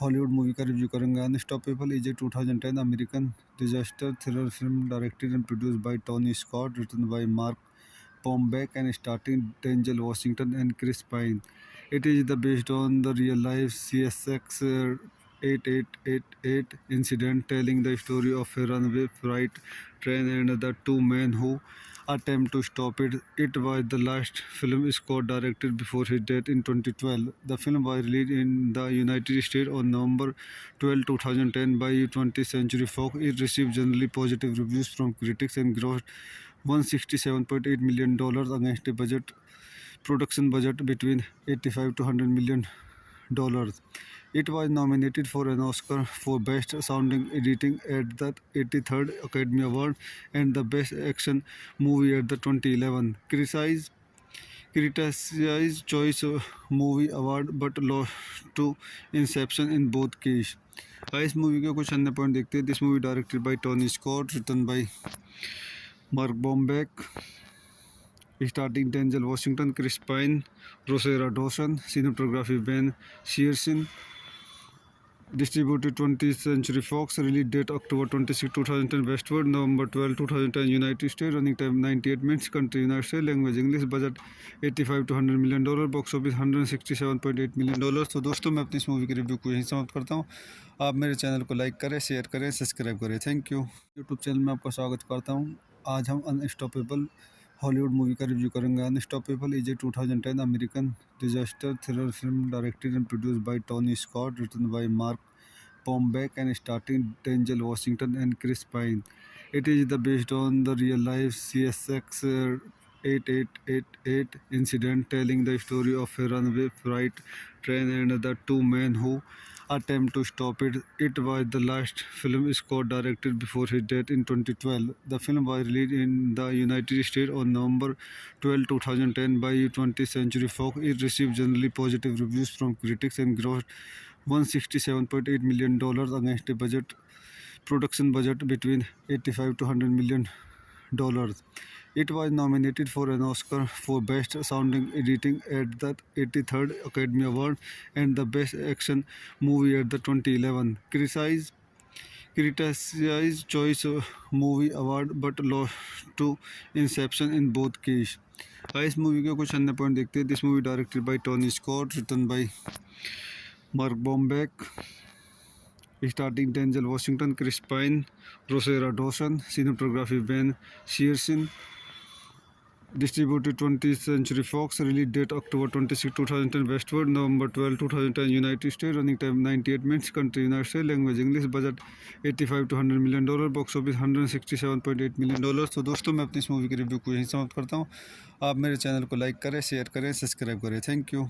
हॉलीवुड मूवी का रिव्यू करेंगे. Unstoppable is a 2010 American disaster thriller film directed and produced by Tony Scott, written by Mark Bombeck and starting Denzel Washington and Chris Pine. It is based on the real-life CSX 8888 incident, telling the story of a runaway freight train and the two men who attempt to stop it. It was the last film Scott directed before his death in 2012. The film was released in the United States on November 12, 2010 by 20th Century Fox. It received generally positive reviews from critics and grossed $167.8 million against a production budget between 85 to $100 million. dollars. It was nominated for an Oscar for Best Sounding Editing at the 83rd Academy Award and the Best Action Movie at the 2011 Critics' Choice Movie Award, but lost to Inception in both cases. इस movie के कुछ अन्य point देखते हैं. This movie directed by Tony Scott, written by Mark Bomback, starting Denzel Washington, Chris Pine, Rosario Dawson, cinematography Ben Shearson, distributed 20th Century Fox, release date October 26, 2010, Westward, November 12, 2010, United States, running time 98 minutes, country United States, language English, budget 85 to $100 million, box office $167.8 million. तो दोस्तों मैं अपनी इस movie के review को यहीं समाप्त करता हूँ. आप मेरे चैनल को लाइक करें, शेयर करें, सब्सक्राइब करें. Thank you. यूट्यूब चैनल में आपका स्वागत करता हूँ. आज हम अनस्टॉपेबल हॉलीवुड मूवी का रिव्यू करेंगे. Unstoppable is a 2010 American disaster thriller film directed and produced by Tony Scott, written by Mark Bombeck and starring Denzel Washington and Chris Pine. It is based on the real-life CSX 8888 incident, telling the story of a runaway freight train and the two men who attempt to stop it. It was the last film Scott directed before his death in 2012. The film was released in the United States on November 12, 2010 by 20th Century Fox. It received generally positive reviews from critics and grossed $167.8 million against a production budget between 85 to $100 million. It was nominated for an Oscar for Best Sounding Editing at the 83rd Academy Award and the Best Action Movie at the 2011 Critics' Choice Movie Award, but lost to Inception in both cases. इस movie के कुछ अन्य point देखते हैं. This movie directed by Tony Scott, written by Mark Bombeck, starting Denzel Washington, Chris Pine, Rosario Dawson, cinematography Ben Shearson, distributed 20th Century Fox, release date October 26, 2010, Westward, November 12, 2010, United States, running time 98 minutes, country United States, language English, budget 85 to $100 million, box office $167.8 million. तो दोस्तों मैं अपनी इस movie के review को यहीं समाप्त करता हूँ. आप मेरे चैनल को लाइक करें, शेयर करें, सब्सक्राइब करें. Thank you.